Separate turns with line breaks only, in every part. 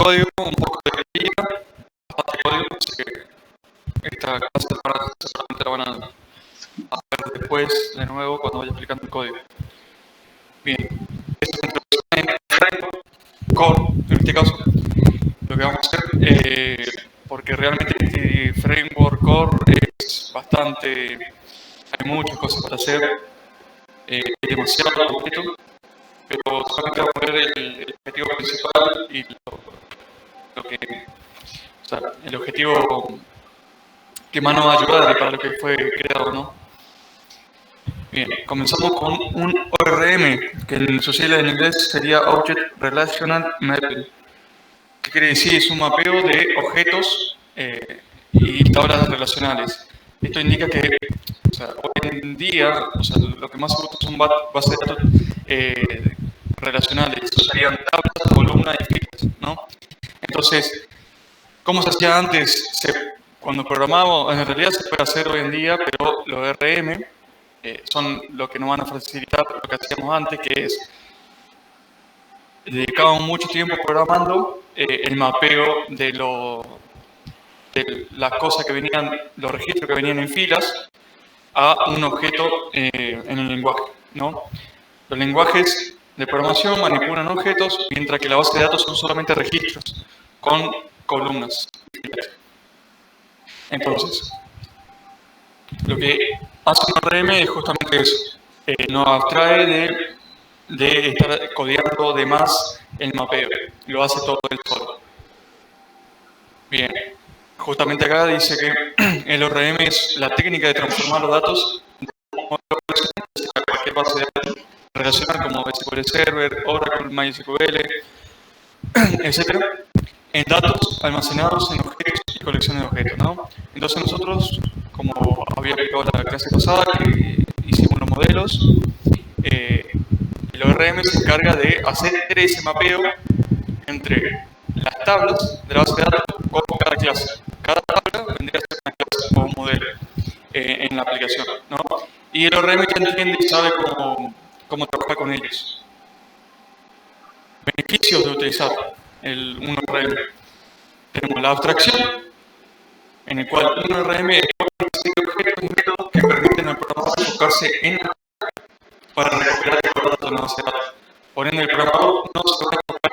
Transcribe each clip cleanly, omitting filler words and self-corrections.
código, un poco de guía, bastante código, así que esta clase seguramente la van a ver después, de nuevo, cuando vaya explicando el código. Bien, esta es una introducción en framework, core, en este caso, lo que vamos a hacer, porque realmente este framework core es bastante, hay muchas cosas para hacer, es demasiado completo, pero solamente vamos a ver el objetivo principal y lo que, o sea, el objetivo que más nos va a ayudar y para lo que fue creado, ¿no? Bien, comenzamos con un ORM, que en sus siglas en inglés sería Object Relational Mapping. ¿Qué quiere decir? Es un mapeo de objetos y tablas relacionales. Esto indica que, o sea, hoy en día, o sea, lo que más se usa son bases de datos relacionales. Serían tablas, columnas y filas, ¿no? Entonces, ¿cómo se hacía antes? Cuando programábamos, en realidad se puede hacer hoy en día, pero los ORM son lo que nos van a facilitar lo que hacíamos antes, que es dedicábamos mucho tiempo programando el mapeo de las cosas que venían, los registros que venían en filas a un objeto en el lenguaje, ¿no? Los lenguajes de programación manipulan objetos, mientras que la base de datos son solamente registros con columnas. Entonces, lo que hace un ORM es justamente eso. Nos abstrae de estar codeando de más el mapeo. Lo hace todo él solo. Bien. Justamente acá dice que el ORM es la técnica de transformar los datos de un modelo relacional a cualquier base de datos relacional como SQL Server, Oracle, MySQL, etc. En datos almacenados en objetos y colecciones de objetos, ¿no? Entonces nosotros, como había explicado la clase pasada, que hicimos los modelos, el ORM se encarga de hacer ese mapeo entre las tablas de la base de datos con cada clase. Cada tabla vendría a ser una clase o un modelo en la aplicación, ¿no? Y el ORM ya entiende y sabe cómo trabajar con ellos. Beneficios de utilizar un ORM. Tenemos la abstracción, en el cual un ORM es una serie de objetos y métodos que permiten al programador enfocarse en la para recuperar los datos de la base de datos. Por ende, el programador no se va a enfocar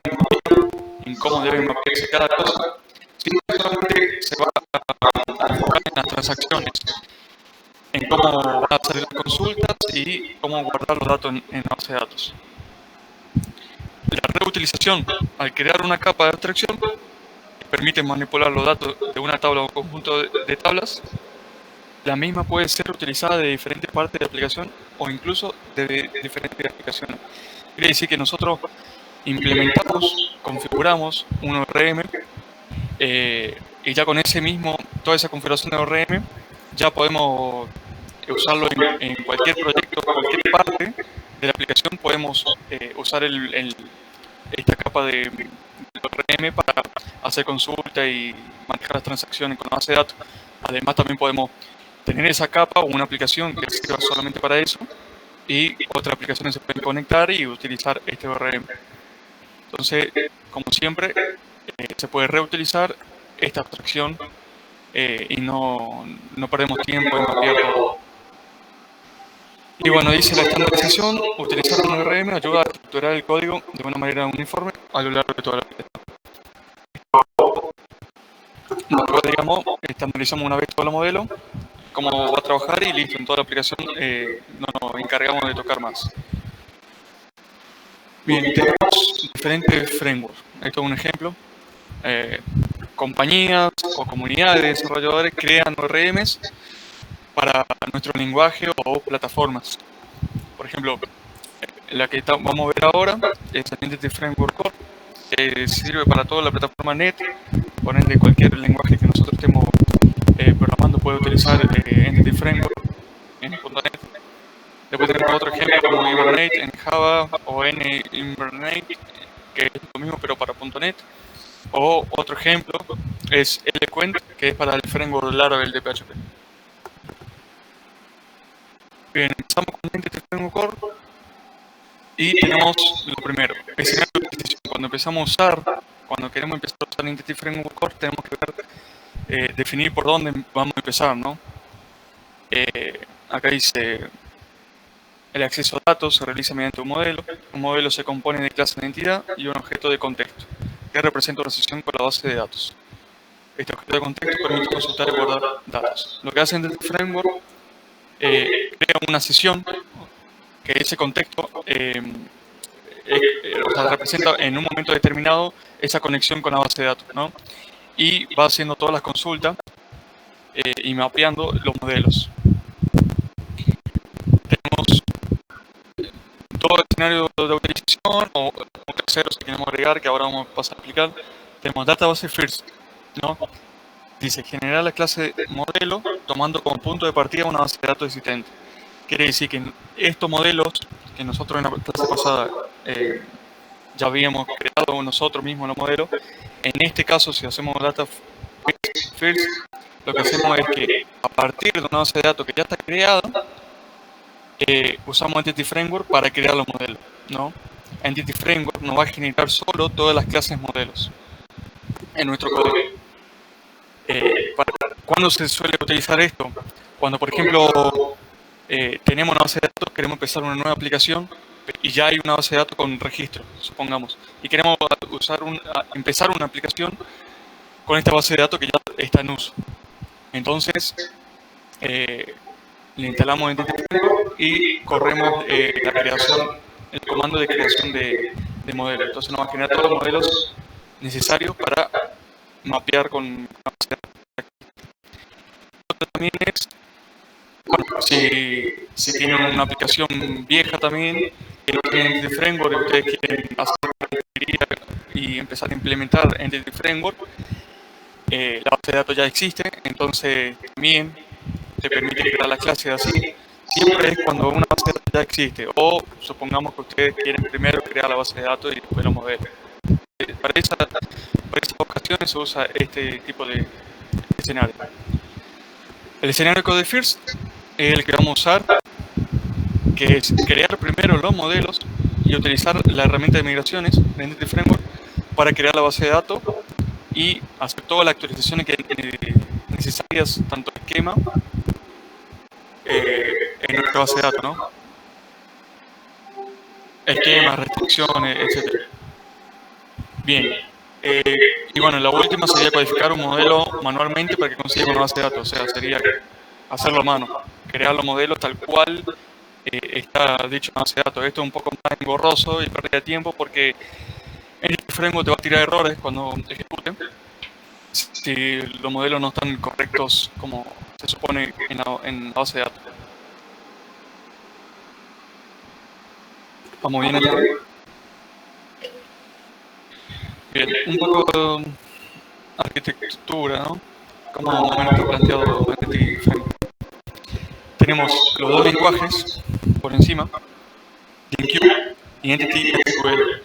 en cómo debe mapearse cada cosa, sino que solamente se va a enfocar en las transacciones, en cómo van a hacer las consultas y cómo guardar los datos en la base de datos. La reutilización, al crear una capa de abstracción, permite manipular los datos de una tabla o un conjunto de tablas. La misma puede ser utilizada de diferentes partes de la aplicación o incluso de diferentes aplicaciones. Quiere decir que nosotros implementamos, configuramos un ORM y ya con ese mismo, toda esa configuración de ORM, ya podemos usarlo en cualquier proyecto, cualquier parte de la aplicación, podemos usar esta capa de ORM para hacer consulta y manejar las transacciones con la base de datos. Además, también podemos tener esa capa o una aplicación que sirva solamente para eso y otras aplicaciones se pueden conectar y utilizar este ORM. Entonces, como siempre, se puede reutilizar esta abstracción y no perdemos tiempo en mapear todo. Y bueno, dice la estandarización, utilizar un ORM ayuda a estructurar el código de una manera uniforme a lo largo de toda la aplicación. Luego, digamos, estandarizamos una vez todo el modelo, cómo va a trabajar y listo, en toda la aplicación no nos encargamos de tocar más. Bien, tenemos diferentes frameworks. Esto es un ejemplo. Compañías o comunidades de desarrolladores crean ORMs para nuestro lenguaje o plataformas. Por ejemplo, la que vamos a ver ahora es el Entity Framework Core, que sirve para toda la plataforma .NET. Por ende, cualquier lenguaje que nosotros estemos programando puede utilizar Entity Framework en .NET. Después tenemos otro ejemplo como Hibernate en Java o Hibernate, que es lo mismo pero para .NET. O otro ejemplo es Eloquent, que es para el framework Laravel de PHP. Bien, empezamos con Entity Framework Core y tenemos lo primero, escenario de utilización. Cuando empezamos a usar cuando queremos empezar a usar Entity Framework Core, tenemos que ver, definir por dónde vamos a empezar, ¿no? Acá dice, el acceso a datos se realiza mediante un modelo. Un modelo se compone de clase de entidad y un objeto de contexto, que representa una sesión con la base de datos. Este objeto de contexto permite consultar y guardar datos. Lo que hace Entity Framework, crea una sesión que ese contexto o sea, representa en un momento determinado esa conexión con la base de datos, ¿no? Y va haciendo todas las consultas y mapeando los modelos. Tenemos todo el escenario de utilización o terceros que queremos agregar, que ahora vamos a pasar a explicar. Tenemos database first, ¿no? Dice generar la clase modelo tomando como punto de partida una base de datos existente. Quiere decir que estos modelos que nosotros en la clase pasada ya habíamos creado nosotros mismos los modelos, en este caso si hacemos data first, lo que hacemos es que a partir de una base de datos que ya está creada, usamos Entity Framework para crear los modelos, ¿no? Entity Framework nos va a generar solo todas las clases modelos en nuestro código. ¿Cuándo se suele utilizar esto? Cuando, por ejemplo, tenemos una base de datos, queremos empezar una nueva aplicación y ya hay una base de datos con registro, supongamos, y queremos empezar una aplicación con esta base de datos que ya está en uso. Entonces, le instalamos Entity Framework y corremos la creación, el comando de creación de modelos. Entonces nos va a generar todos los modelos necesarios para mapear con la base de datos. También es, bueno, si tienen una aplicación vieja también, que no tiene Entity Framework y ustedes quieren hacer y empezar a implementar Entity Framework, la base de datos ya existe, entonces también te permite crear la clase así. Siempre es cuando una base de datos ya existe, o supongamos que ustedes quieren primero crear la base de datos y después los modelos. Para esas ocasiones se usa este tipo de escenario. El escenario Code First es el que vamos a usar, que es crear primero los modelos y utilizar la herramienta de migraciones de Entity Framework para crear la base de datos y hacer todas las actualizaciones necesarias, tanto de esquema en nuestra base de datos, ¿no? Esquemas, restricciones, etc. Bien. Y bueno, la última sería codificar un modelo manualmente para que consiga una base de datos. O sea, sería hacerlo a mano, crear los modelos tal cual está dicho en la base de datos. Esto es un poco más engorroso y pérdida de tiempo porque en este framework te va a tirar errores cuando ejecute si los modelos no están correctos como se supone en la base de datos. ¿Vamos bien hasta arriba? Bien, un poco de arquitectura, ¿no? Como más o menos está planteado Entity Framework. Tenemos los dos lenguajes por encima, LINQ y Entity SQL.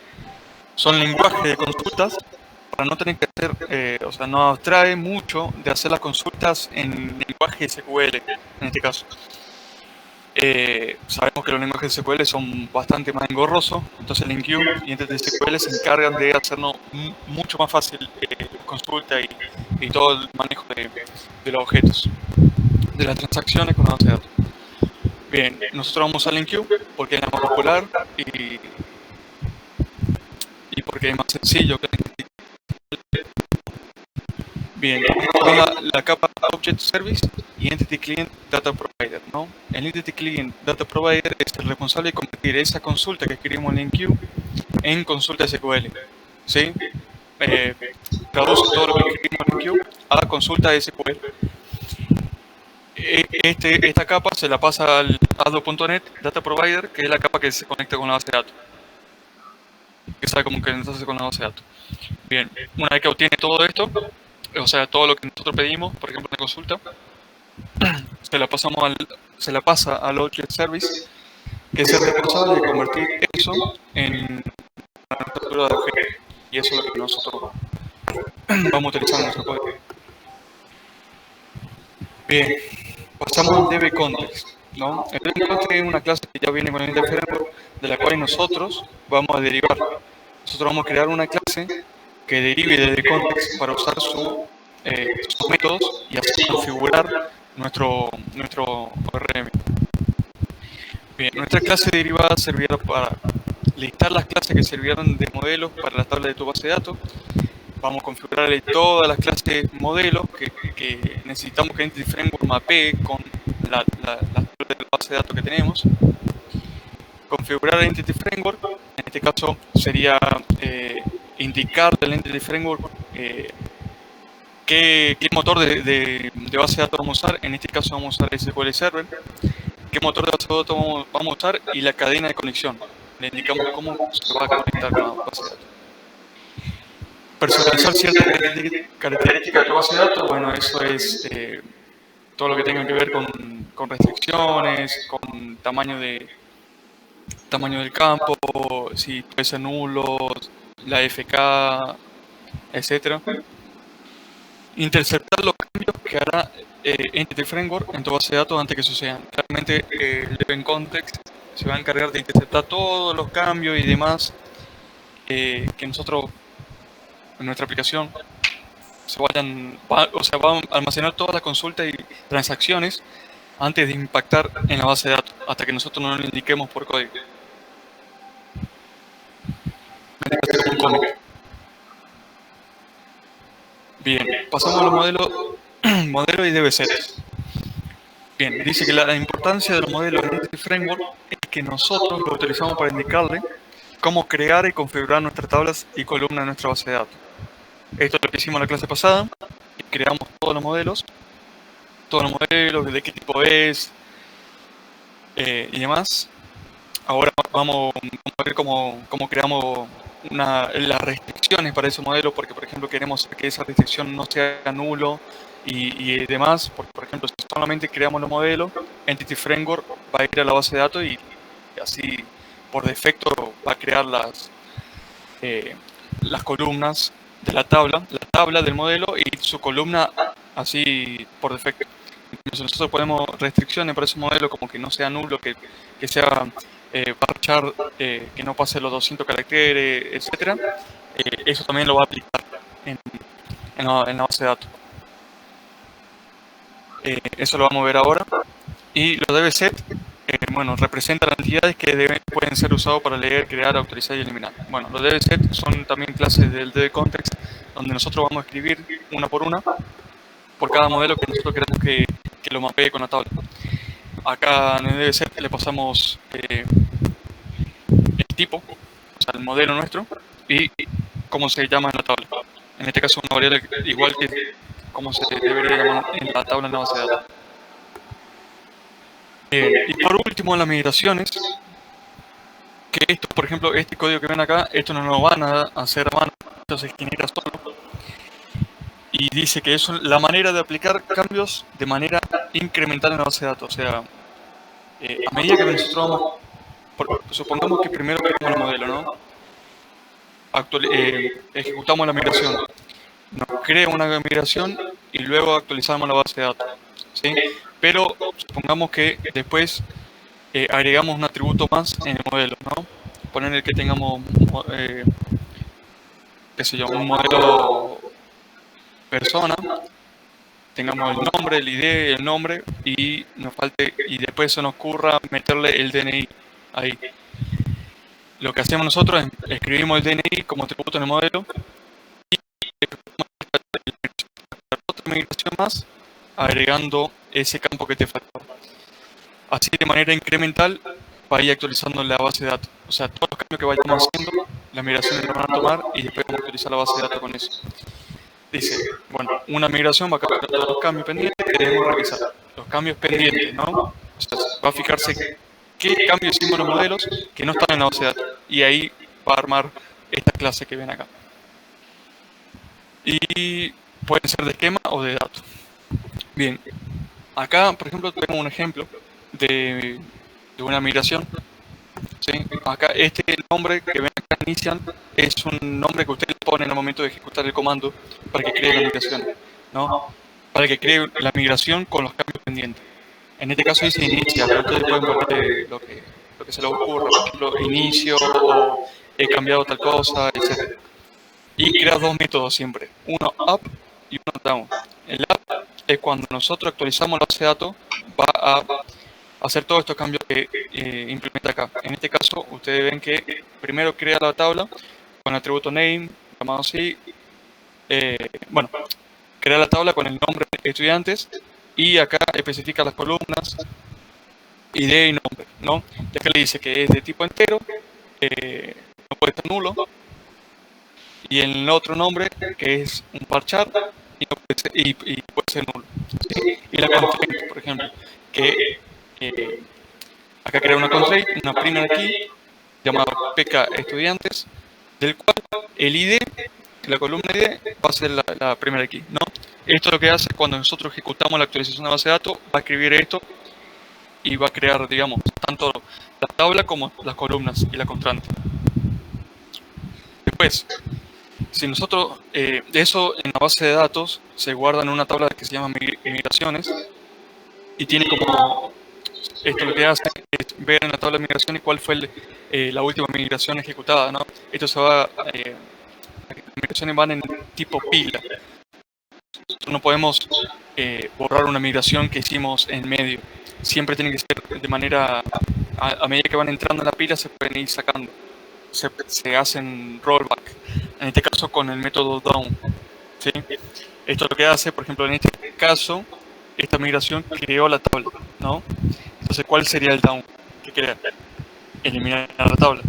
Son lenguajes de consultas para no tener que hacer, o sea, no abstrae mucho de hacer las consultas en lenguaje SQL, en este caso. Sabemos que los lenguajes SQL son bastante más engorrosos, entonces LINQ y Entity SQL se encargan de hacernos mucho más fácil la consulta y todo el manejo de los objetos, de las transacciones con la base de datos. Bien, nosotros vamos a usar LINQ porque es la más popular y porque es más sencillo que bien, tenemos la capa Object Service y Entity Client Data Provider, ¿no? El Entity Client Data Provider es el responsable de convertir esa consulta que escribimos en LINQ en consulta SQL, ¿sí? Traduce todo lo que escribimos en LINQ a consulta SQL. Esta capa se la pasa al ADO.NET Data Provider, que es la capa que se conecta con la base de datos, que sabe cómo conectarse con la base de datos. Bien, una vez que obtiene todo esto, o sea, todo lo que nosotros pedimos, por ejemplo, en la consulta, se la pasa al Object Service, que es el responsable de convertir eso en una estructura de objetos. Y eso es lo que nosotros vamos a utilizar en nuestro código. Bien, pasamos al DB Context, ¿no? El DB Context es una clase que ya viene con el Entity Framework, de la cual nosotros vamos a derivar. Nosotros vamos a crear una clase que derive de context para usar sus métodos y así configurar nuestro ORM. Bien, nuestra clase derivada servirá para listar las clases que sirvieron de modelos para la tabla de tu base de datos. Vamos a configurar todas las clases modelos que necesitamos que Entity Framework mapee con la tabla de la base de datos que tenemos. Configurar el Entity Framework, en este caso sería indicar del Entity Framework qué motor de base de datos vamos a usar. En este caso vamos a usar SQL Server. Qué motor de base de datos vamos a usar y la cadena de conexión. Le indicamos cómo se va a conectar con la base de datos. Personalizar ciertas características de tu base de datos, bueno, eso es todo lo que tenga que ver con restricciones, con tamaño del campo, si puede ser nulo, la FK, etcétera. Interceptar los cambios que hará Entity Framework en tu base de datos antes que sucedan. Realmente el Event Context se va a encargar de interceptar todos los cambios y demás que nosotros en nuestra aplicación va a almacenar todas las consultas y transacciones antes de impactar en la base de datos, hasta que nosotros no lo indiquemos por código. Un cómic. Bien, pasamos a los modelos y DBSets. Bien, dice que la importancia de los modelos en este framework es que nosotros lo utilizamos para indicarle cómo crear y configurar nuestras tablas y columnas en nuestra base de datos. Esto es lo que hicimos en la clase pasada. Creamos todos los modelos, de qué tipo es y demás. Ahora vamos a ver cómo creamos las restricciones para esos modelos, porque por ejemplo queremos que esa restricción no sea nulo y demás, porque por ejemplo si solamente creamos los modelos, Entity Framework va a ir a la base de datos y así por defecto va a crear las columnas de la tabla del modelo y su columna así por defecto. Entonces nosotros ponemos restricciones para ese modelo, como que no sea nulo, que sea parchar, que no pase los 200 caracteres, etcétera. Eso también lo va a aplicar en la base de datos. Eso lo vamos a ver ahora. Y los DBSet, bueno, representan entidades que pueden ser usados para leer, crear, autorizar y eliminar. Bueno, los DBSet son también clases del DBContext, donde nosotros vamos a escribir una por una por cada modelo que nosotros queremos que lo mapee con la tabla. Acá en el DBSet le pasamos el tipo, o sea, el modelo nuestro, y cómo se llama en la tabla. En este caso una variable igual que cómo se debería llamar en la tabla en la base de datos. Y por último, en las migraciones, que esto, por ejemplo, este código que ven acá, esto no lo van a hacer a mano, esto se genera solo. Y dice que es la manera de aplicar cambios de manera incremental en la base de datos. O sea, a medida que nosotros vamos, supongamos que primero creamos el modelo, ¿no? Ejecutamos la migración. Nos crea una migración y luego actualizamos la base de datos, ¿sí? Pero supongamos que después agregamos un atributo más en el modelo, ¿no? Poner que tengamos, qué sé yo, un modelo persona, tengamos el nombre, el ID, el nombre y después se nos ocurra meterle el DNI ahí. Lo que hacemos nosotros es escribimos el DNI como atributo en el modelo y otra migración más agregando ese campo que te faltó. Así de manera incremental va a ir actualizando la base de datos. O sea, todos los cambios que vayamos haciendo, las migraciones lo van a tomar y después vamos a actualizar la base de datos con eso. Dice, bueno, una migración va a capturar todos los cambios pendientes que debemos revisar. Los cambios pendientes, ¿no? O sea, va a fijarse qué cambios hicimos en los modelos que no están en la base de datos. Y ahí va a armar esta clase que ven acá. Y pueden ser de esquema o de datos. Bien, acá, por ejemplo, tenemos un ejemplo de una migración. ¿Sí? Acá este nombre que ven acá inicial es un nombre que usted le pone en el momento de ejecutar el comando para que cree la migración, ¿no? Para que cree la migración con los cambios pendientes. En este caso dice inicia, pero ustedes pueden poner lo que se les ocurra, por ejemplo, inicio o he cambiado tal cosa, etc. y creas dos métodos siempre, uno up y uno down. El up es cuando nosotros actualizamos la base de datos, va a hacer todos estos cambios que implementa acá. En este caso, ustedes ven que primero crea la tabla con el atributo name, llamado así, bueno, crea la tabla con el nombre de estudiantes y acá especifica las columnas, ID y nombre, ¿no? Y acá le dice que es de tipo entero, no puede estar nulo, y en el otro nombre que es un parchar y, no puede ser, y puede ser nulo, ¿sí? Y la constraint, por ejemplo, que acá crea una constraint, una primera key llamada pk estudiantes, del cual el ID, la columna ID, va a ser la primera key, ¿no? Esto lo que hace cuando nosotros ejecutamos la actualización de base de datos, va a escribir esto y va a crear, digamos, tanto la tabla como las columnas y la constante. Después, si nosotros, eso en la base de datos se guarda en una tabla que se llama migraciones y tiene como, esto lo que hace es ver en la tabla de migraciones cuál fue la última migración ejecutada, ¿no? Esto se va, las migraciones van en tipo pila. No podemos borrar una migración que hicimos en medio. Siempre tiene que ser de manera, a medida que van entrando en la pila se pueden ir sacando. Se hacen rollback. En este caso con el método down, ¿sí? Esto lo que hace, por ejemplo, en este caso, esta migración creó la tabla, ¿no? Entonces, ¿cuál sería el down que crea? Eliminar la tabla.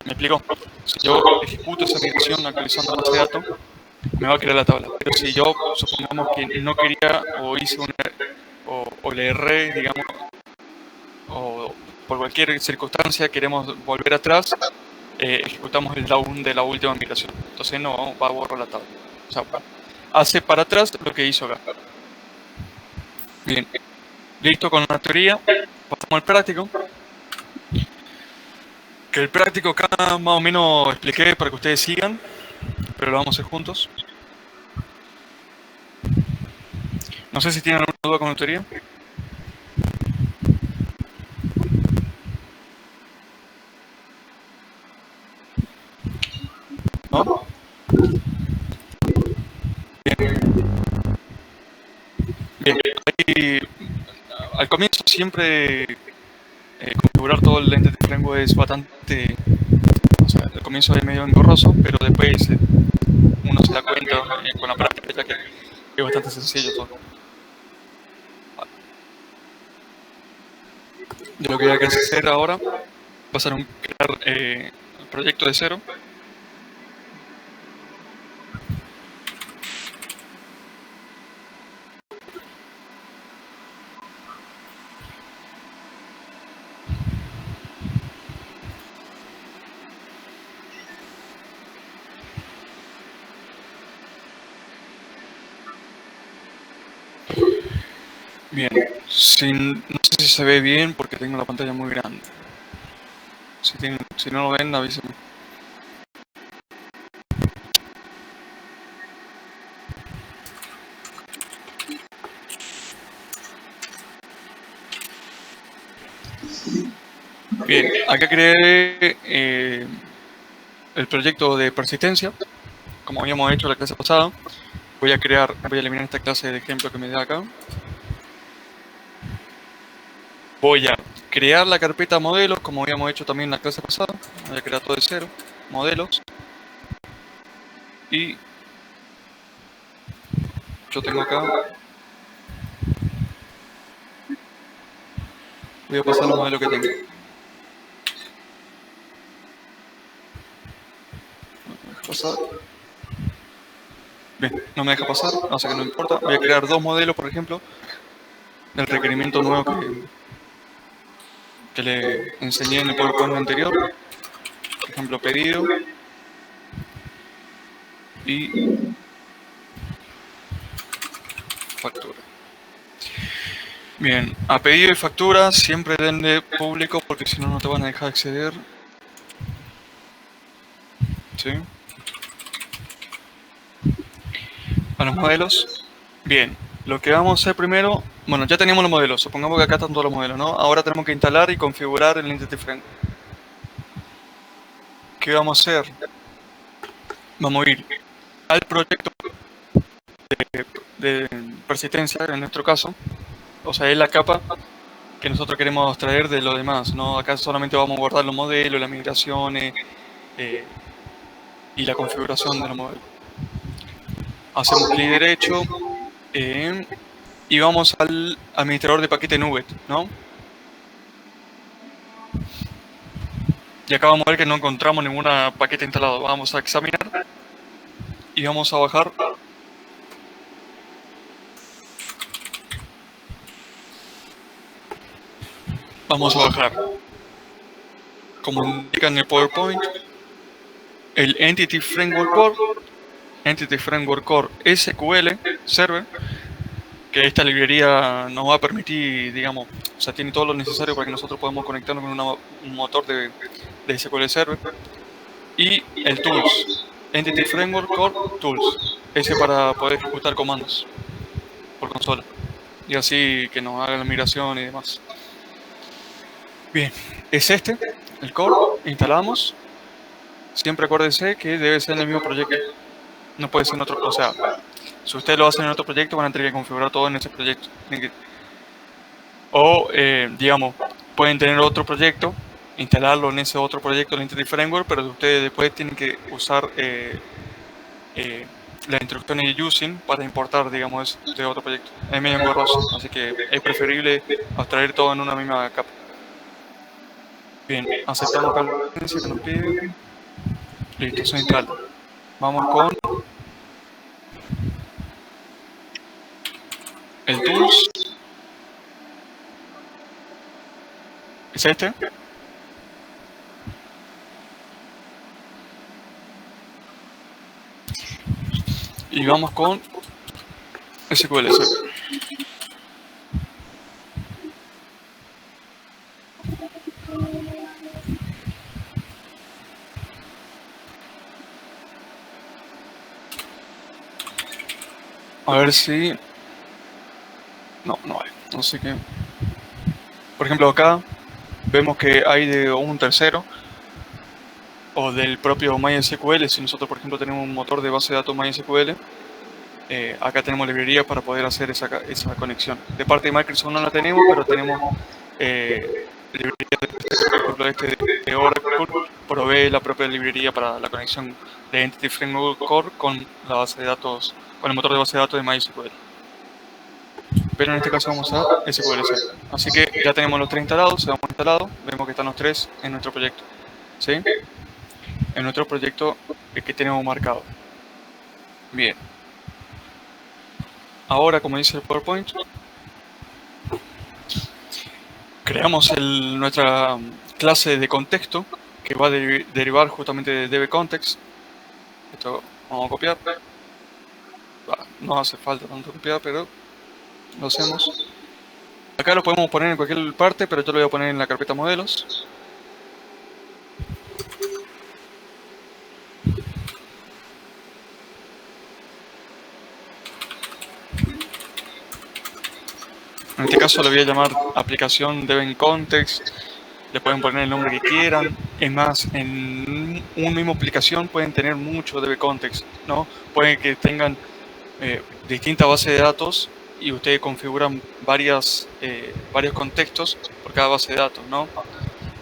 ¿Me explico? Si yo ejecuto esa migración actualizando la base de datos, me va a crear la tabla. Pero si yo, supongamos que no quería o hice o le erré, digamos, o por cualquier circunstancia queremos volver atrás, ejecutamos el down de la última migración. Entonces no va a borrar la tabla. O sea, hace para atrás lo que hizo acá. Bien, listo con la teoría. Pasamos al práctico. Que el práctico acá más o menos expliqué para que ustedes sigan, pero lo vamos a hacer juntos. No sé si tienen alguna duda con la teoría. ¿No? Bien. Ahí, al comienzo siempre configurar todo el Entity Framework es bastante, o sea, al comienzo es medio engorroso, pero después uno se da cuenta con la práctica que es bastante sencillo todo. De lo que hay que hacer ahora va a ser crear el proyecto de cero. Bien, no sé si se ve bien porque tengo la pantalla muy grande. Si no lo ven, avísenme. Bien, acá creé el proyecto de persistencia, como habíamos hecho la clase pasada. Voy a eliminar esta clase de ejemplo que me da acá. Voy a crear la carpeta modelos, como habíamos hecho también en la clase pasada. Voy a crear todo de cero, modelos. Y yo tengo acá, voy a pasar los modelos que tengo. Pasar. Bien, no me deja pasar, así que no importa. Voy a crear dos modelos, por ejemplo, del requerimiento nuevo que le enseñé en el PowerPoint anterior. Por ejemplo, pedido y factura. Bien, a pedido y factura siempre denle público porque si no, no te van a dejar acceder. ¿Sí? A los modelos. Bien, lo que vamos a hacer primero, bueno, ya teníamos los modelos, supongamos que acá están todos los modelos, ¿no? Ahora tenemos que instalar y configurar el Entity Framework. ¿Qué vamos a hacer? Vamos a ir al proyecto de persistencia, en nuestro caso. O sea, es la capa que nosotros queremos extraer de lo demás, ¿no? Acá solamente vamos a guardar los modelos, las migraciones y la configuración de los modelos. Hacemos clic derecho y vamos al administrador de paquete NuGet, ¿no? Y acá vamos a ver que no encontramos ningún paquete instalado. Vamos a examinar y vamos a bajar. Vamos a bajar, como indica en el PowerPoint, el Entity Framework Core SQL Server, que esta librería nos va a permitir, digamos, o sea, tiene todo lo necesario para que nosotros podamos conectarnos con un motor de SQL Server. Y el Tools, Entity Framework Core Tools, ese para poder ejecutar comandos por consola. Y así que nos haga la migración y demás. Bien, es este, el core, instalamos. Siempre acuérdense que debe ser en el mismo proyecto. No puede ser en otro, o sea, si ustedes lo hacen en otro proyecto van a tener que configurar todo en ese proyecto. O, digamos, pueden tener otro proyecto, instalarlo en ese otro proyecto, el Entity Framework, pero ustedes después tienen que usar las instrucciones de using para importar, digamos, de otro proyecto. Es medio engorroso, así que es preferible abstraer todo en una misma capa. Bien, aceptamos la licencia que nos pide. Listo, se instala. Vamos con el Tools. ¿Es este? Y vamos con SQL Server. A ver si... No hay. No sé qué. Por ejemplo, acá vemos que hay de un tercero o del propio MySQL. Si nosotros, por ejemplo, tenemos un motor de base de datos MySQL, acá tenemos librerías para poder hacer esa conexión. De parte de Microsoft no la tenemos, pero tenemos librerías, por ejemplo, de Oracle provee la propia librería para la conexión de Entity Framework Core con la base de datos, con el motor de base de datos de MySQL. Pero en este caso vamos a SQL Server. Así que ya tenemos los 3 instalados, se hemos instalado, vemos que están los 3 en nuestro proyecto. ¿Sí? En nuestro proyecto que tenemos marcado. Bien. Ahora, como dice el PowerPoint, creamos nuestra clase de contexto que va a derivar justamente de DBContext. Esto vamos a copiar. No hace falta tanto copiar, pero lo hacemos. Acá lo podemos poner en cualquier parte, pero yo lo voy a poner en la carpeta modelos. En este caso le voy a llamar aplicación DBContext. Le pueden poner el nombre que quieran. Es más, en una misma aplicación pueden tener mucho DBContext, ¿no? Pueden que tengan distintas bases de datos y ustedes configuran varios contextos por cada base de datos, ¿no?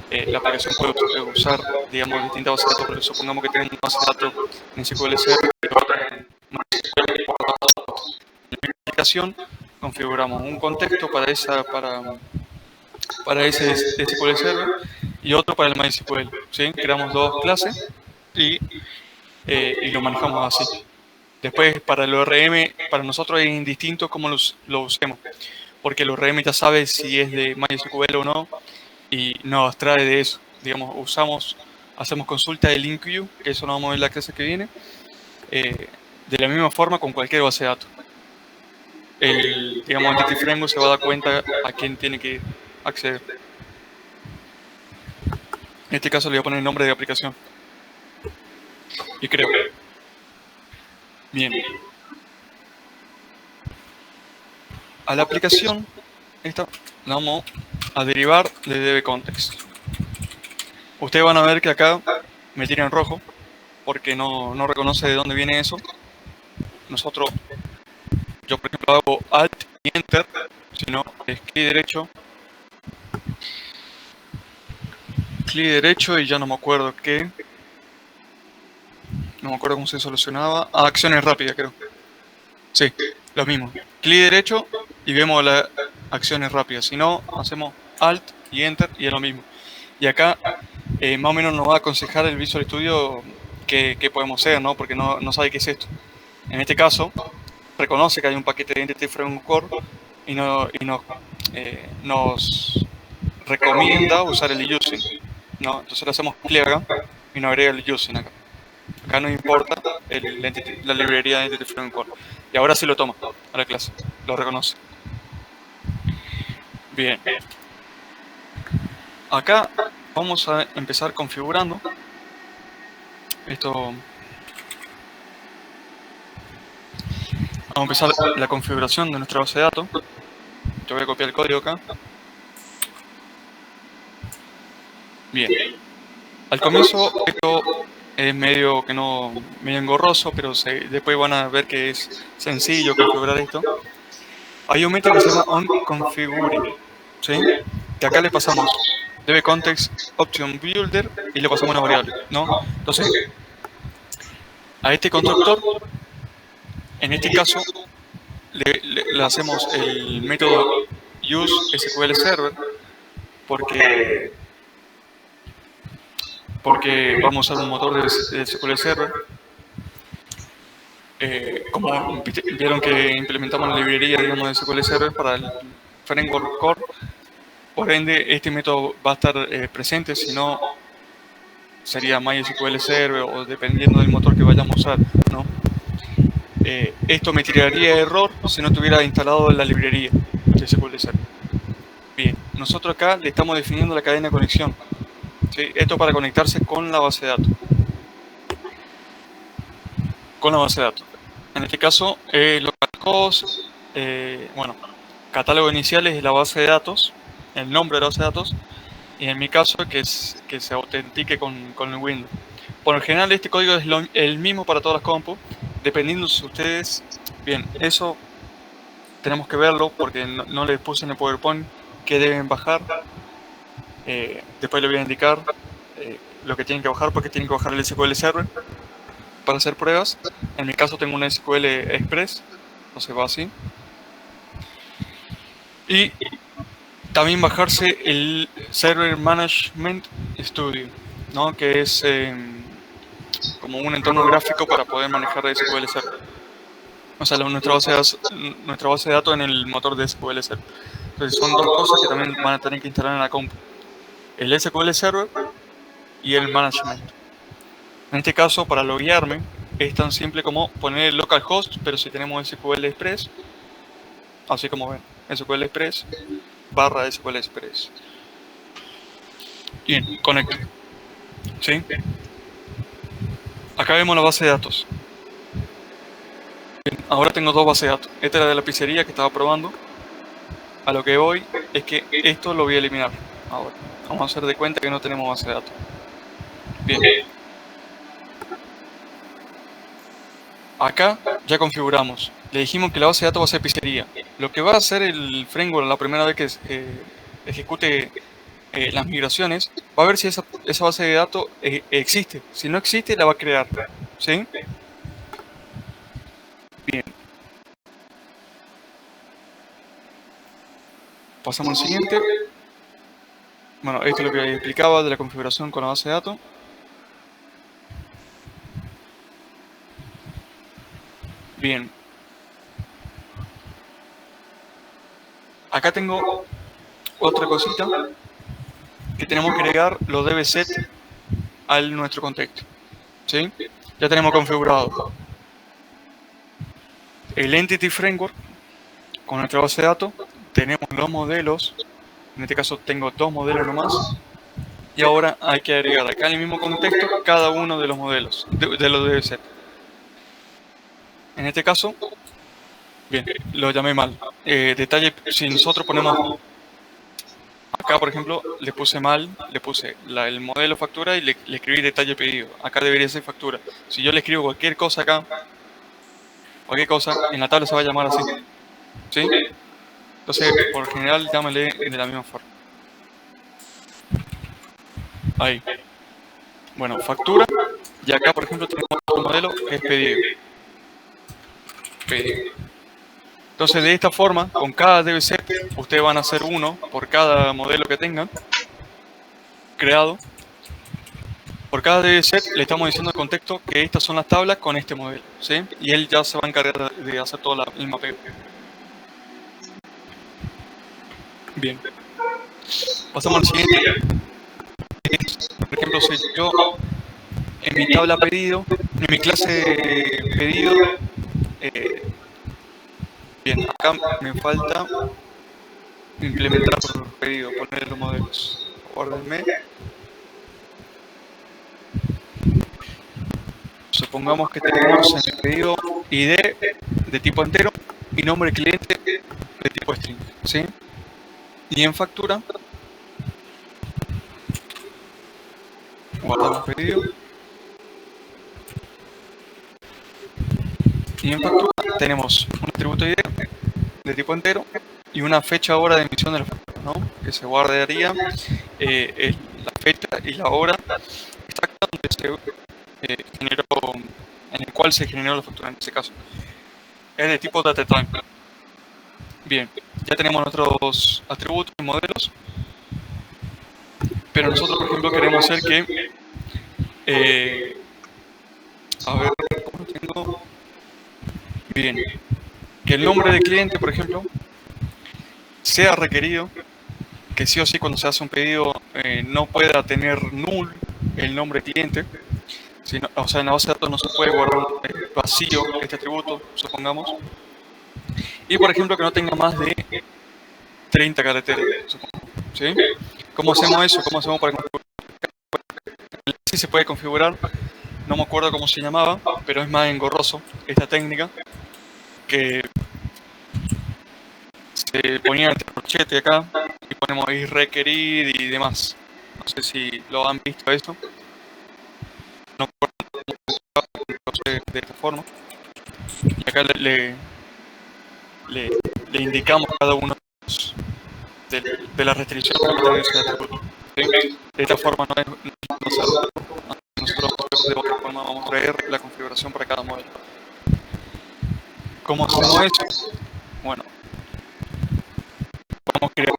La aplicación puede usar, digamos, distintas bases de datos, pero supongamos que tenemos una base de datos en SQL Server y otra en MySQL. En la aplicación configuramos un contexto para ese SQL Server y otro para el MySQL, ¿sí? Creamos dos clases y lo manejamos así. Después, para el ORM, para nosotros es indistinto cómo lo usemos, porque el ORM ya sabe si es de MySQL o no y nos abstrae de eso. Digamos, hacemos consulta de link view, que eso lo vamos a ver en la clase que viene, de la misma forma con cualquier base de datos. El Entity Framework se va a dar cuenta a quién tiene que acceder. En este caso le voy a poner el nombre de aplicación. Y creo. Bien. A la aplicación, esta la vamos a derivar de DBContext. Ustedes van a ver que acá me tira en rojo, porque no reconoce de dónde viene eso. yo por ejemplo hago Alt y Enter, si no, es clic derecho y ya no me acuerdo no me acuerdo cómo se solucionaba. Acciones rápidas creo. Sí, lo mismo. Clic derecho y vemos las acciones rápidas. Si no, hacemos Alt y Enter y es lo mismo. Y acá más o menos nos va a aconsejar el Visual Studio qué podemos hacer, ¿no? Porque no sabe qué es esto. En este caso, reconoce que hay un paquete de Entity Framework Core y nos recomienda usar el using, ¿no? Entonces le hacemos clic acá y nos agrega el using acá. Acá no importa la librería de Entity Framework Core. Y ahora sí lo toma a la clase, lo reconoce. Bien. Acá vamos a empezar configurando esto. Vamos a empezar la configuración de nuestra base de datos. Yo voy a copiar el código acá. Bien. Al comienzo esto es medio engorroso, pero después van a ver que es sencillo configurar esto. Hay un método que se llama onConfigure, ¿sí? Que acá le pasamos dbContext option builder y le pasamos una variable, ¿no? Entonces, a este constructor, en este caso, le hacemos el método useSQLServer porque vamos a usar un motor de SQL Server. Como vieron que implementamos la librería, digamos, de SQL Server para el framework core, por ende este método va a estar presente, si no sería MySQL Server o dependiendo del motor que vayamos a usar, ¿no? Esto me tiraría error si no tuviera instalado la librería de SQL Server. Bien, nosotros acá le estamos definiendo la cadena de conexión, ¿sí? Esto para conectarse con la base de datos. En este caso, localhost, bueno, catálogo inicial es la base de datos, el nombre de la base de datos, y en mi caso que se autentique con el Windows. Por lo general este código es el mismo para todas las compus, dependiendo si ustedes, bien, eso tenemos que verlo porque no les puse en el PowerPoint que deben bajar. Después les voy a indicar lo que tienen que bajar, porque tienen que bajar el SQL Server para hacer pruebas. En mi caso tengo un SQL Express, entonces va así. Y también bajarse el Server Management Studio, ¿no? Que es como un entorno gráfico para poder manejar SQL Server. O sea, nuestra base de datos en el motor de SQL Server. Entonces son dos cosas que también van a tener que instalar en la compu. El SQL Server y el Management. En este caso, para loguearme, es tan simple como poner el localhost, pero si tenemos SQL Express, así como ven, SQL Express / SQL Express. Bien, conecto. ¿Sí? Acá vemos la base de datos. Bien, ahora tengo dos bases de datos. Esta era de la pizzería que estaba probando. A lo que voy es que esto lo voy a eliminar. Ahora, vamos a hacer de cuenta que no tenemos base de datos. Bien. Acá ya configuramos. Le dijimos que la base de datos va a ser pizzería. Lo que va a hacer el framework la primera vez que ejecute las migraciones, va a ver si esa base de datos existe. Si no existe, la va a crear. ¿Sí? Bien. Pasamos al siguiente. Bueno, esto es lo que explicaba de la configuración con la base de datos. Bien. Acá tengo otra cosita que tenemos que agregar los dbset a nuestro contexto. ¿Sí? Ya tenemos configurado el Entity Framework con nuestra base de datos. Tenemos los modelos. En este caso tengo dos modelos nomás. Y ahora hay que agregar acá en el mismo contexto cada uno de los modelos, de los dbset. En este caso, bien, lo llamé mal. Detalle, si nosotros ponemos acá, por ejemplo, le puse el modelo factura y le escribí detalle pedido. Acá debería ser factura. Si yo le escribo cualquier cosa acá, cualquier cosa, en la tabla se va a llamar así. ¿Sí? Entonces, por general, llámale de la misma forma. Ahí. Bueno, factura. Y acá, por ejemplo, tenemos otro modelo que es pedido. Pedido. Entonces, de esta forma, con cada DBZ, ustedes van a hacer uno por cada modelo que tengan creado. Por cada DBZ le estamos diciendo al contexto que estas son las tablas con este modelo, ¿sí? Y él ya se va a encargar de hacer todo el mapeo. Bien. Pasamos al siguiente. Por ejemplo, si yo en mi tabla pedido, en mi clase pedido, bien, acá me falta implementar por pedido, poner los modelos. Guárdenme. Supongamos que tenemos en el pedido ID de tipo entero y nombre cliente de tipo string, ¿sí? Y en factura, guardamos pedido. Y en factura tenemos un atributo ID de tipo entero y una fecha hora de emisión de la factura, ¿no? Que se guardaría la fecha y la hora exacta donde se generó, en el cual se generó la factura en este caso. Es de tipo DataTime. Bien, ya tenemos nuestros atributos y modelos, pero nosotros, por ejemplo, queremos hacer que a ver, ¿cómo tengo? Bien, que el nombre de cliente, por ejemplo, sea requerido, que sí o sí cuando se hace un pedido no pueda tener null el nombre cliente, sino, o sea, en la base de datos no se puede guardar vacío este atributo, supongamos, y por ejemplo que no tenga más de 30 caracteres, supongamos, ¿sí? ¿Cómo hacemos eso? ¿Cómo hacemos para configurar? Sí se puede configurar, no me acuerdo cómo se llamaba, pero es más engorroso esta técnica, que se ponía el corchete acá y ponemos ahí requerir y demás. No sé si lo han visto eso. No de esta forma. Y acá le indicamos cada uno de las restricciones que tiene ese atributo. ¿Sí? De esta forma nosotros de otra forma vamos a traer la configuración para cada modelo. ¿Cómo hacemos eso? Bueno, vamos a crear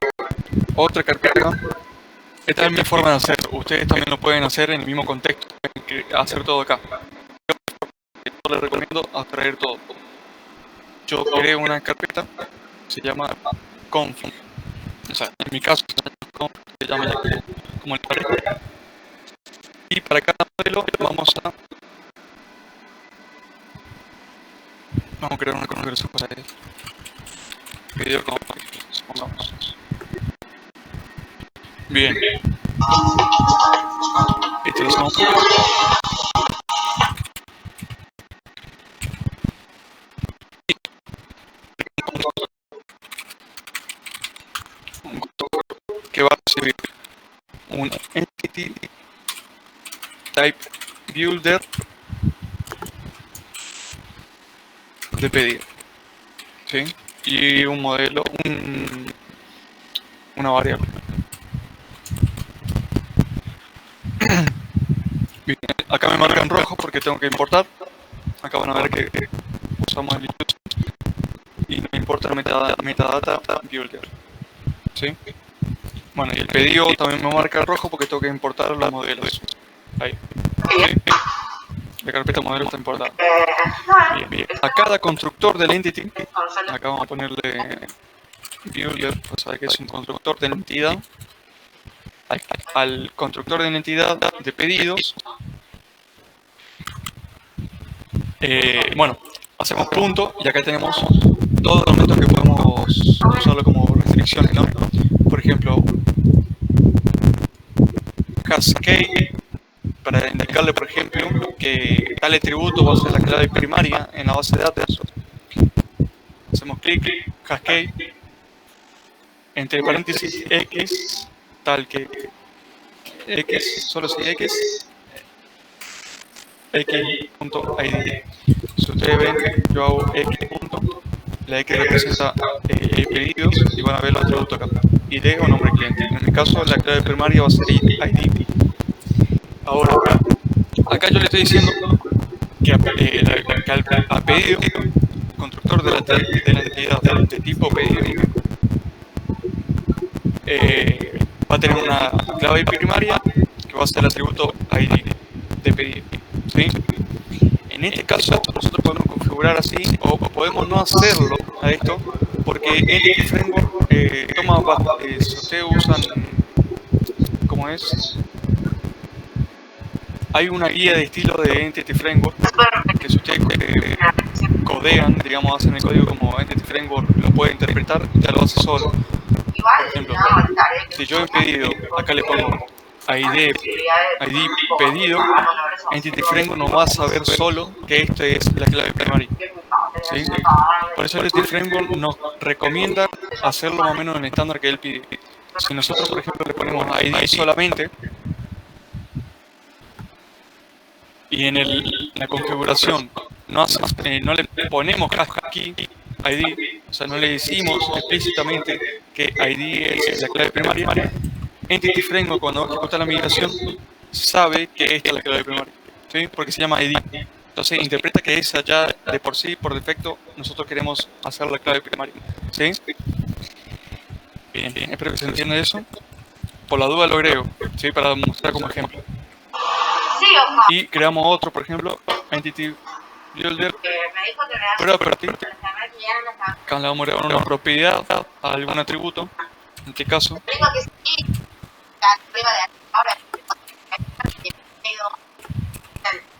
otra carpeta. Esta es mi forma de hacer. Ustedes también lo pueden hacer en el mismo contexto. Hacer todo acá. Yo les recomiendo abstraer todo. Yo creo una carpeta, se llama conf. O sea, en mi caso se llama ya como el parece. Y para cada modelo vamos a crear una configuración para él. Video como supongamos. Bien. Esto lo hacemos. Que va a recibir un entity type builder de pedido, ¿sí? Y un modelo, una variable. Bien, acá me marca en rojo porque tengo que importar. Acá van a ver que usamos el user y no importa la metadata builder, ¿sí? Bueno, y el pedido también me marca en rojo porque tengo que importar los modelos. Ahí. ¿Sí? La carpeta modelo está importada. Bien, bien. A cada constructor del entity, acá vamos a ponerle builder, o sea que es un constructor de la entidad. Al constructor de la entidad de pedidos, bueno, hacemos punto y acá tenemos todos los elementos que podemos usarlo como restricciones, ¿no? Por ejemplo, cascade, para indicarle, por ejemplo, que tal atributo va a ser la clave primaria en la base de datos. Hacemos clic, cascade, entre paréntesis x, tal que x, solo si x, x.id. Si ustedes ven, yo hago X punto, la X representa pedidos y van a ver los atributos acá. ID o nombre cliente. En mi caso, la clave primaria va a ser ID. Ahora, acá yo le estoy diciendo que al pedido, el constructor de la entidad de tipo pedido va a tener una clave primaria que va a ser el atributo ID de pedido. ¿Sí? En este caso, nosotros podemos configurar así o podemos no hacerlo a esto porque Entity Framework si ustedes usan, ¿cómo es? Hay una guía de estilo de Entity Framework que si ustedes codean, digamos, hacen el código como Entity Framework lo puede interpretar, ya lo hace solo. Por ejemplo, si yo he pedido, acá le pongo ID pedido, Entity Framework no va a saber solo que esta es la clave primaria. ¿Sí? Por eso Entity Framework nos recomienda hacerlo más o menos en el estándar que él pide. Si nosotros, por ejemplo, le ponemos ID solamente y en la configuración no le ponemos key ID, o sea, no le decimos explícitamente que ID es la clave primaria, Entity Framework cuando ejecuta la migración sabe que esta es la clave primaria, ¿sí? Porque se llama ID. Entonces interpreta que esa ya de por sí, por defecto, nosotros queremos hacer la clave primaria, ¿sí? Bien, espero que se entienda eso. Por la duda lo agrego, ¿sí? Para mostrar como ejemplo. Y creamos otro, por ejemplo, Entity Builder, Property, que le vamos a agregar una propiedad a algún atributo, en este caso,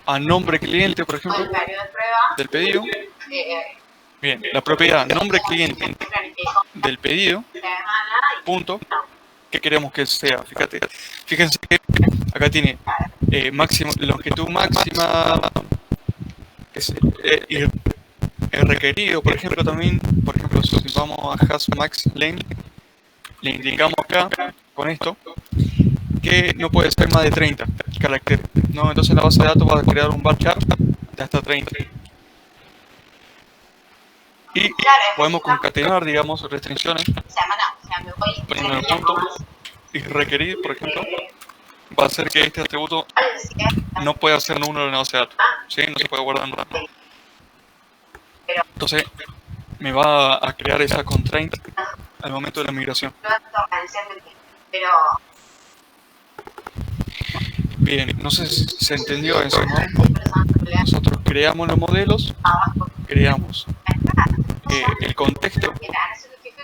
a nombre cliente, por ejemplo, del pedido. Bien, la propiedad nombre cliente del pedido, punto, que queremos que sea. Fíjense que acá tiene longitud máxima, y el requerido, por ejemplo, también, por ejemplo, si vamos a hash max length, le indicamos acá, con esto, que no puede ser más de 30 caracteres, ¿no? Entonces la base de datos va a crear un varchar de hasta 30. Y podemos concatenar, digamos, restricciones, poniendo el punto, y requerir, por ejemplo, va a hacer que este atributo no pueda ser uno de la base de datos, ¿sí? No se puede guardar nada. Entonces, me va a crear esa constraint al momento de la migración. Bien, no sé si se entendió eso, ¿no? Nosotros creamos los modelos, creamos el contexto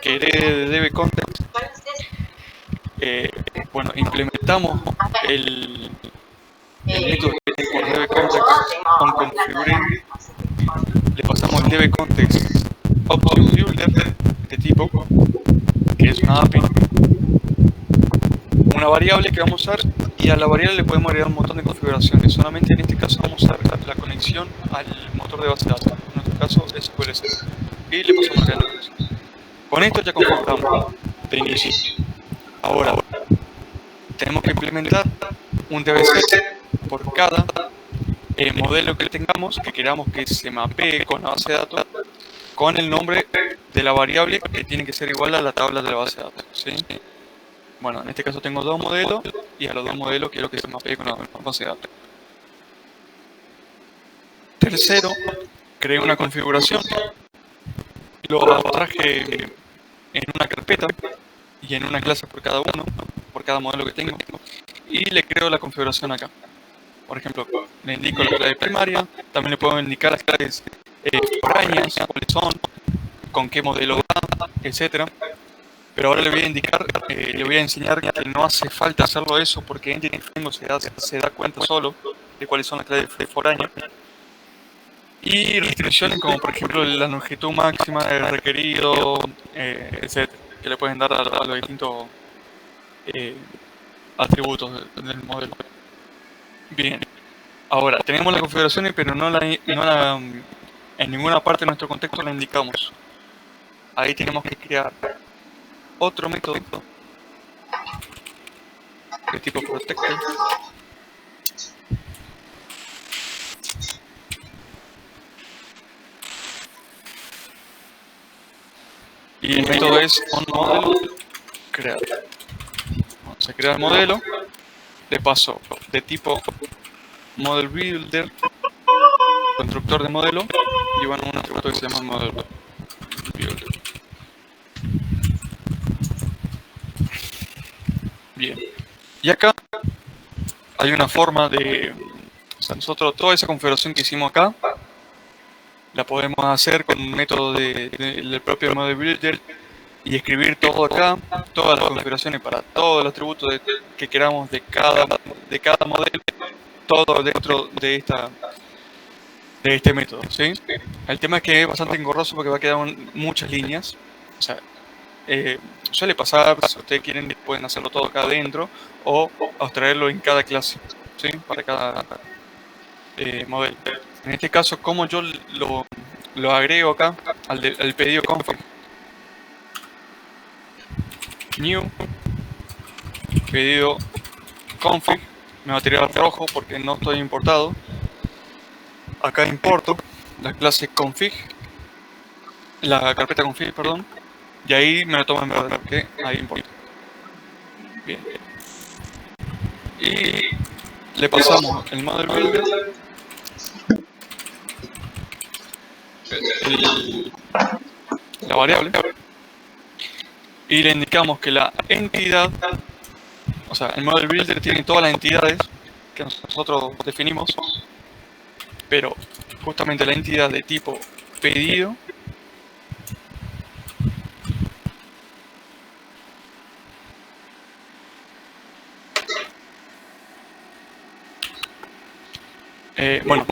que herede de DB-Context, bueno, implementamos el método que por DB-Context con configuring, le pasamos el DB-Context Option Builder de tipo, que es una API, una variable que vamos a usar, y a la variable le podemos agregar un montón de configuraciones. Solamente en este caso vamos a usar la conexión al motor de base de datos, en nuestro caso es SQL, y le pasamos a agregar la cosa. Con esto ya configuramos de inicio. Ahora tenemos que implementar un DBC por cada modelo que tengamos, que queramos que se mapee con la base de datos, con el nombre de la variable que tiene que ser igual a la tabla de la base de datos, ¿sí? Bueno, en este caso tengo dos modelos y a los dos modelos quiero que se mapee con la base de datos. Tercero, creé una configuración, lo traje en una carpeta y en una clase por cada uno, por cada modelo que tengo, y le creo la configuración acá. Por ejemplo, le indico la clave primaria, también le puedo indicar las claves foráneas, cuáles son, con qué modelo va, etcétera. Pero ahora le voy a indicar, le voy a enseñar que no hace falta hacerlo eso porque Entity Framework se da cuenta solo de cuáles son las claves foráneas. Y restricciones como por ejemplo la longitud máxima, el requerido, etcétera, que le pueden dar a los distintos atributos del modelo. Bien, ahora tenemos las configuraciones, pero en ninguna parte de nuestro contexto la indicamos. Ahí tenemos que crear otro método de tipo protector, Y el método es onModel crear. Vamos a crear el modelo. Le paso de tipo model builder, constructor de modelo, y van a un atributo que se llama model builder. Bien. Y acá hay una forma de... O sea, nosotros toda esa configuración que hicimos acá la podemos hacer con un método del propio model builder y escribir todo acá, todas las configuraciones para todos los atributos que queramos de cada modelo, todo dentro de este método, ¿sí? El tema es que es bastante engorroso porque va a quedar muchas líneas. O sea, suele pasar, si ustedes quieren pueden hacerlo todo acá adentro o abstraerlo en cada clase, ¿sí? Para cada modelo. En este caso, como yo lo agrego acá al pedido config, new pedido config, me va a tirar rojo porque no estoy importado. Acá importo la clase config, la carpeta config, perdón, y ahí me lo toma en verdad, que ahí importo. Bien. Y le pasamos el model builder, la variable, y le indicamos que la entidad, o sea, el model builder tiene todas las entidades que nosotros definimos, pero justamente la entidad de tipo pedido bueno,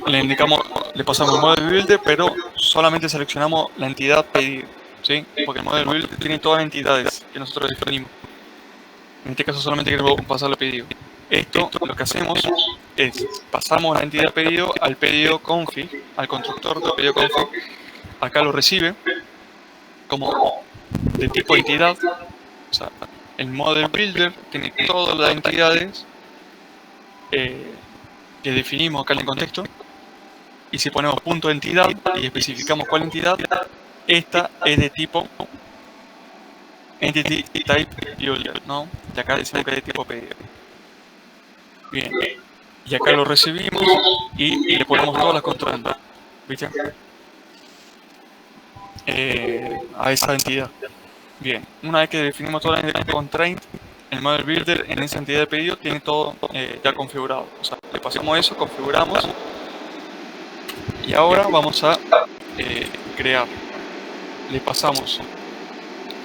le pasamos el model builder, pero solamente seleccionamos la entidad pedido, ¿sí? Porque el model builder tiene todas las entidades que nosotros definimos. En este caso solamente queremos pasarle pedido. Esto lo que hacemos es pasamos la entidad pedido al pedido config, al constructor del pedido config. Acá lo recibe como de tipo entidad. O sea, el model builder tiene todas las entidades que definimos acá en el contexto. Y si ponemos punto de entidad y especificamos cuál entidad, esta es de tipo entity type builder, ¿no? Y acá dice que es de tipo pedido. Bien. Y acá lo recibimos y le ponemos todas las constraints, ¿viste? A esa entidad. Bien, una vez que definimos todas las constraints, el model builder en esa entidad de pedido tiene todo ya configurado. O sea, le pasamos eso, configuramos y ahora vamos a crear. Le pasamos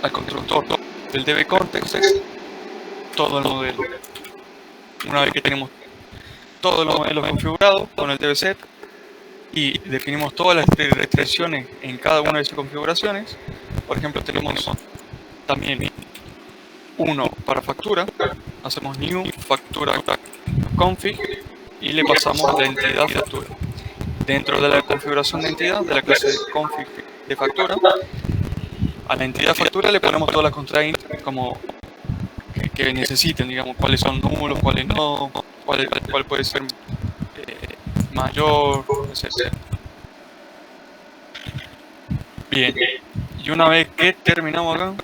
al constructor del dbContext todo el modelo. Una vez que tenemos todos los modelos configurados con el dbset y definimos todas las restricciones en cada una de esas configuraciones, por ejemplo, tenemos también uno para factura, hacemos new factura config y le pasamos la entidad factura. Dentro de la configuración de entidad de la clase config de factura, a la entidad factura le ponemos todas las constraints como que necesiten, digamos, cuáles son nulos, cuáles no, cuál puede ser mayor, etc. Bien, y una vez que terminamos acá,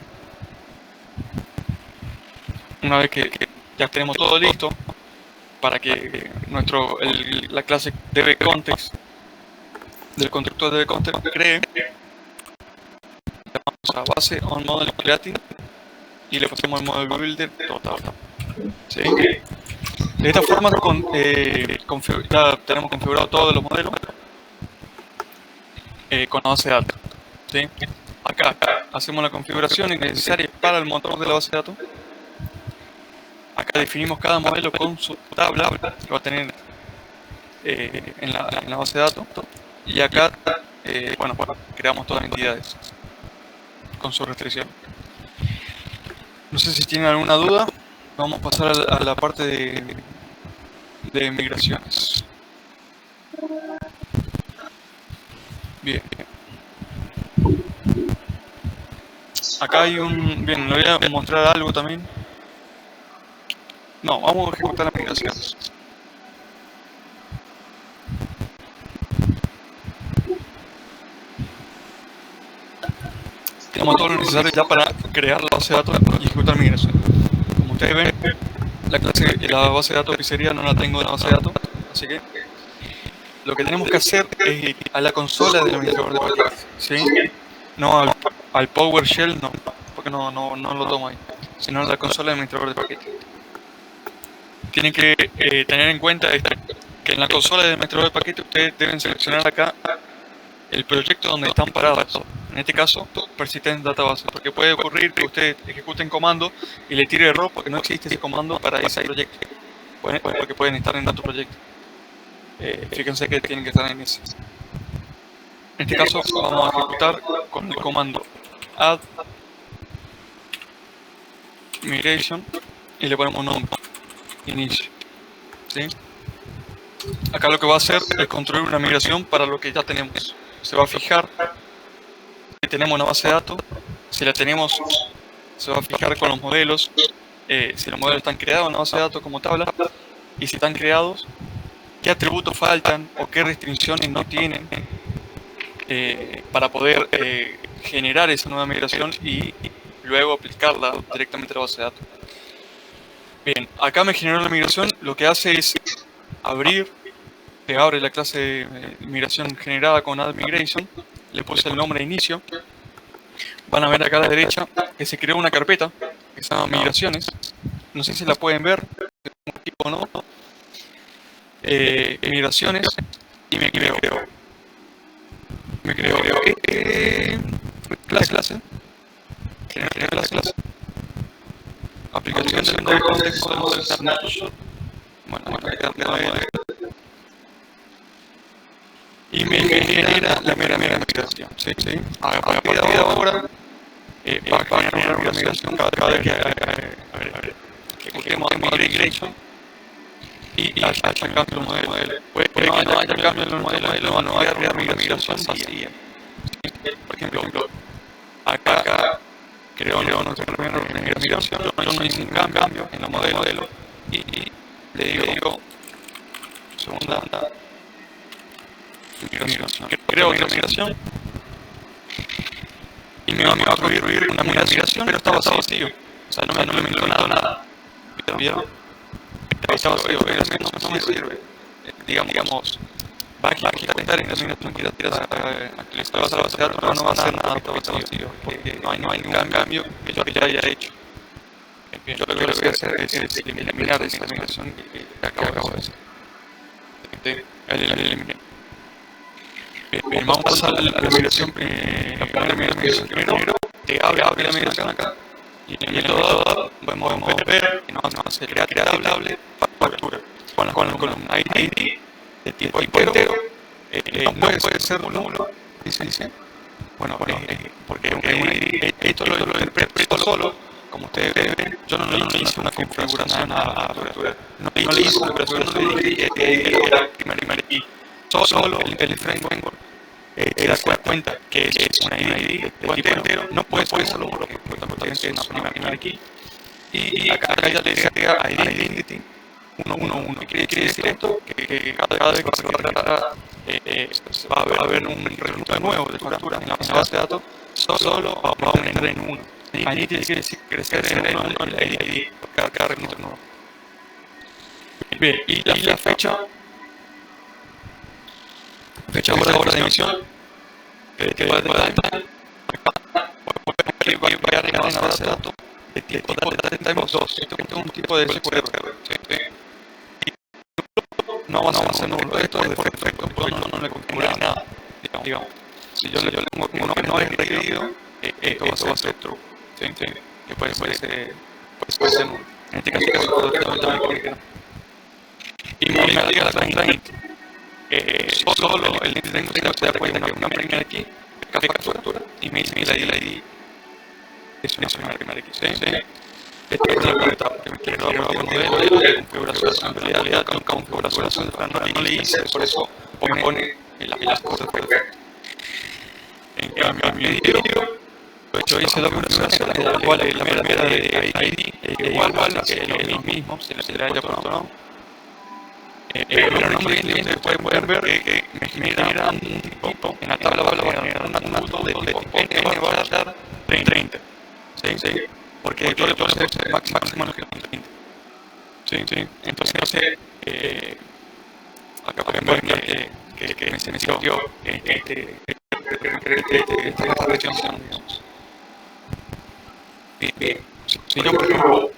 una vez que ya tenemos todo listo para que la clase dbContext del constructor dbContext cree, le vamos a base onModel creating y le pasamos el model builder total. ¿Sí? De esta forma ya tenemos configurado todos los modelos con la base de datos. ¿Sí? Acá hacemos la configuración necesaria para el motor de la base de datos. Acá definimos cada modelo con su tabla que va a tener en la base de datos. Y acá, bueno, creamos todas las entidades con su restricción. No sé si tienen alguna duda. Vamos a pasar a la parte de migraciones. Bien. Acá hay bien, le voy a mostrar algo también. No, vamos a ejecutar las migraciones. tenemos todo lo necesario ya para crear la base de datos y ejecutar migración. Como ustedes ven, la base de datos pizzería no la tengo en la base de datos, así que lo que tenemos que hacer es ir a la consola del administrador de paquetes, ¿sí? No al PowerShell, no, porque no lo tomo ahí, sino a la consola del administrador de paquetes. Tienen que tener en cuenta que en la consola del administrador de paquetes ustedes deben seleccionar acá el proyecto donde están parados. En este caso, Persistent Database, porque puede ocurrir que ustedes ejecuten comando y le tire error porque no existe ese comando para ese proyecto, porque pueden estar en otro proyecto. Fíjense que tienen que estar en ese. En este caso vamos a ejecutar con el comando add migration y le ponemos nombre, inicio, ¿sí? Acá lo que va a hacer es construir una migración para lo que ya tenemos. Se va a fijar si tenemos una base de datos, si la tenemos se va a fijar con los modelos, si los modelos están creados en la base de datos como tabla, y si están creados, qué atributos faltan o qué restricciones no tienen para poder generar esa nueva migración y luego aplicarla directamente a la base de datos. Bien, acá me generó la migración, lo que hace es abrir, se abre la clase de migración generada con add migration, le puse el nombre de inicio. Van a ver acá a la derecha que se creó una carpeta que se llama migraciones. No sé si la pueden ver, o no. Migraciones y me creo clase generar clase aplicación del contexto del snapshot. Bueno, y me genera la mera migración, ¿sí? A partir de ahora va a generar una migración cada vez que cogemos migration y haya cambio el modelo. Puede que no haya cambio en el modelo, no haya migración vacía. Por ejemplo, acá creo nuestra primera migración, yo no hice un cambio en el modelo y le digo segunda migración. Creo migración y me va a construir una migración, pero está vacío. O sea, no me inventó nada. ¿Vieron? Está vacío, no me sirve. Digamos, va a ejecutar en la migración que tiras a actualizar la base de datos, pero no va a hacer nada porque está vacío, porque no hay ningún cambio que yo ya haya hecho. Yo lo que voy a hacer es eliminar esa migración que acabo de hacer. Eliminé. Bien, vamos a pasar a la migración, la primera migración primero, que abre la migración acá. Y en el método podemos ver que nos hace crear tabla factura con la columna ID de tipo entero. No puede ser nulo, dice. Bueno, porque un ID, esto lo interpreto solo. Como ustedes ven, yo no le hice una configuración a la factura. No le hice una configuración, le dije que era primer y solo el framework te das cuenta que es una ID de tipo entero, no puede ser solo uno, porque también es una primera key. Y acá ya le agrega identity 111. ¿Qué quiere decir esto? Que cada vez que se va a haber un resultado nuevo de factura en la base de datos, solo va a aumentar en 1. Ahí tiene que decir crecer en 1 el ID por cada registro nuevo. Bien, y la fecha ahora de emisión que va a agregar una base de datos de tipo DataTime2. Esto es un tipo de SQL. No va a ser nulo. Esto es perfecto, no le configuré nada. Digamos, si yo le pongo uno que no es requerido, esto va a ser true. Que puede ser nulo. En este caso perfectamente. Y me agrega la constraint. Solo el tengo que se da cuenta que una primera key de captura y me dice que la ID es una primera key. Esto es la carta que me quiere dar el modelo de configuración. En realidad con configuración no le hice, por eso pone las cosas perfectas. En cambio, en mi video, yo hice la configuración en la cual la primera de ID es igual a que lo mismo, se le haya puesto. Pero no me ustedes pueden ver que me genera un tipo en la tabla va a generar un atributo de tipo n va a dar 30. ¿Sí? Porque yo le puedo hacer máximo lo que son 30. ¿Sí? Entonces, acá pueden ver que me sintió esta restricción, digamos. Bien. Si yo, por ejemplo,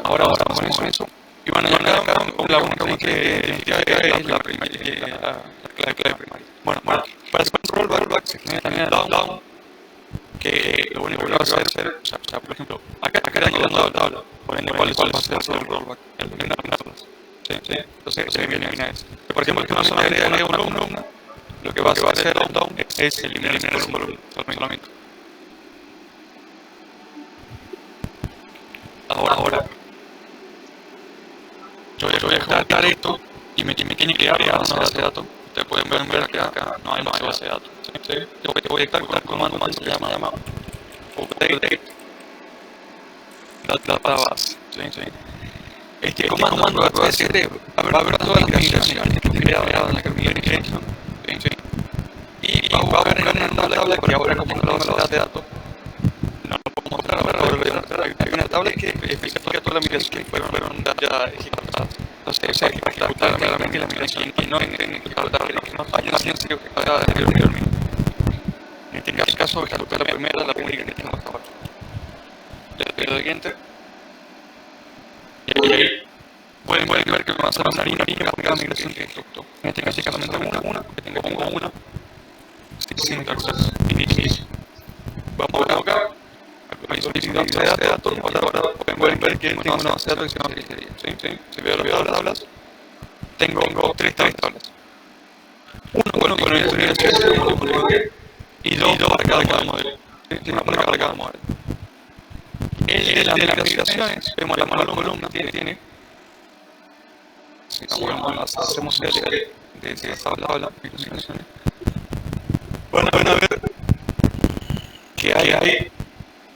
ahora vamos con eso. Y bueno, ya acá la única que es la primaria, la clave primaria. Bueno, para hacer el rollback se genera también el down, que lo único que va a hacer, o sea, por ejemplo, acá está llegando la tabla, por ende, ¿cuál va a ser el rollback? Eliminar las tablas. ¿Sí? Entonces, se elimina eso. Por ejemplo, que no solamente agrega una columna, lo que va a hacer el down es eliminar esa columna solamente. Ahora, yo voy a ejecutar esto y me tiene que dar una base de datos. Ustedes pueden ver acá no hay base de datos. ¿Sí? Yo voy a dictar con un comando que se llama update database. ¿Sí? Este comando va a decir, va a ver todas las migraciones que he creado en la camilla de injection. ¿Sí? Y va a buscar en una tabla que ahora, como no la base de datos, no lo puedo mostrar ahora, hay una tabla que especifica todas las migraciones que fueron ya ejecutadas. Entonces, se ejecuta claramente la migración y no en la tabla que no falla, sino que ejecutada anteriormente. En este caso, ejecuta la primera, la única que tengo hasta ahora. Le doy enter. Y ahí pueden ver que me va a hacer una línea por cada migración que ejecutó. En este caso, solamente una, que tengo una, sin acceso. Inicio. Vamos a acá. Ahí solicito base de datos. Ahora pueden ver que tengo una base de datos que se llama ingeniería. ¿Sí? Si veo las tablas, tengo tres tablas. Uno con el modelo y dos para cada modelo. Una para cada modelo. El de las migraciones, vemos la columna tiene. Si hacemos el de esa tabla, migraciones. Van a ver que hay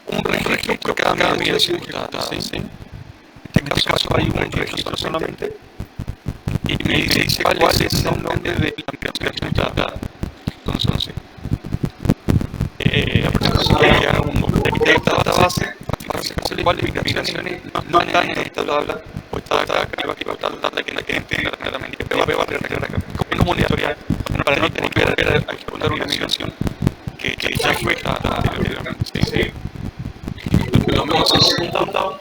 un registro por cada migración ejecutada. ¿Sí? En este caso hay un registro solamente y me dice cuál es el nombre de la migración ejecutada. Entonces, la persona haría un update de database para saber cuáles migraciones no están en esta tabla o está acá arriba, que va a estar la tabla que no entiende claramente, que va a arreglar acá. Como un historial, para no tener que ejecutar una migración que ya fue anteriormente. ¿Sí? Lo vamos a hacer un down,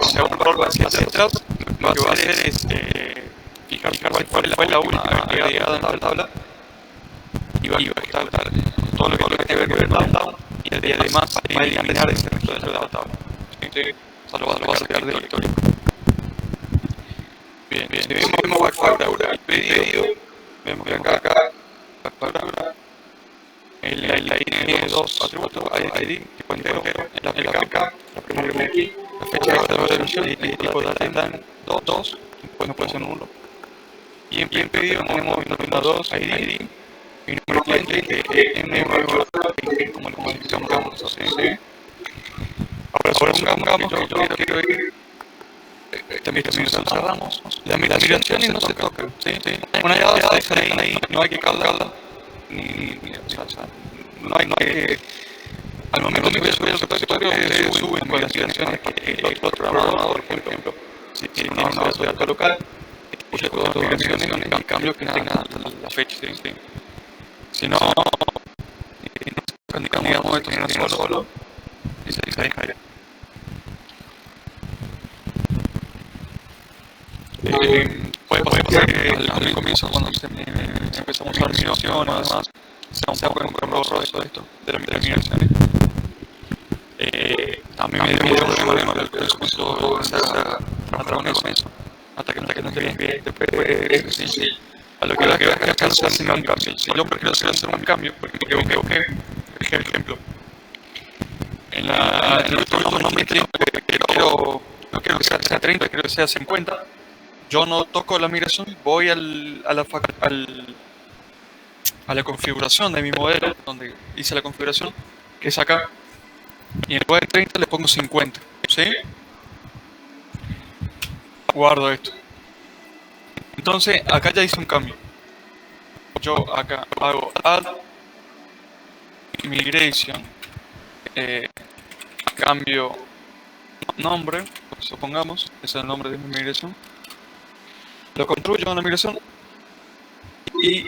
o sea, un roll hacia atrás. Lo que va a hacer es fijar cuál fue la última agregada en la tabla y va a ejecutar todo lo que tiene que ver con el down y además va a eliminar ese resto de la tabla. ¿Sí? O sea, lo va a sacar del histórico. Bien. Si vemos backfactor, el pedido, vemos que acá backfactor, el ID tiene dos atributos, ID, tipo entero, el APK, la primera aquí, la fecha de resolución y el tipo de atendan 2, no puede ser nulo. Y en pedido tenemos número 2, ID, y número cliente que es número como lo digamos así. Ahora supongamos que yo quiero ir, también cerramos, las migraciones no se tocan, ¿sí? Una ya se dejan ahí, no hay que cargarla, no hay que, al momento de que subir el repositorio, suben migraciones que el otro programador, por ejemplo, si tiene una base de datos local, escucha todas las migraciones y cambios que tenga la fecha, ¿sí? Si no, digamos esto en un solo, y se deja ahí. Puede pasar que al comienzo, cuando empezamos a usar migración o demás, sea un poco engorroso esto de las migraciones. También me dio un problema del presupuesto se trabajar con eso, hasta que no esté bien. Después, sí. A lo que acá se hace un cambio. Si yo prefiero hacer un cambio, porque me equivoqué, por ejemplo, en el último nombre no quiero que sea 30, quiero que sea 50. Yo no toco la migración, voy a la configuración de mi modelo, donde hice la configuración, que es acá, y en lugar de 30 le pongo 50, ¿sí? Guardo esto. Entonces, acá ya hice un cambio. Yo acá hago add migration, cambio nombre, supongamos, ese es el nombre de mi migración, lo construyo en la migración y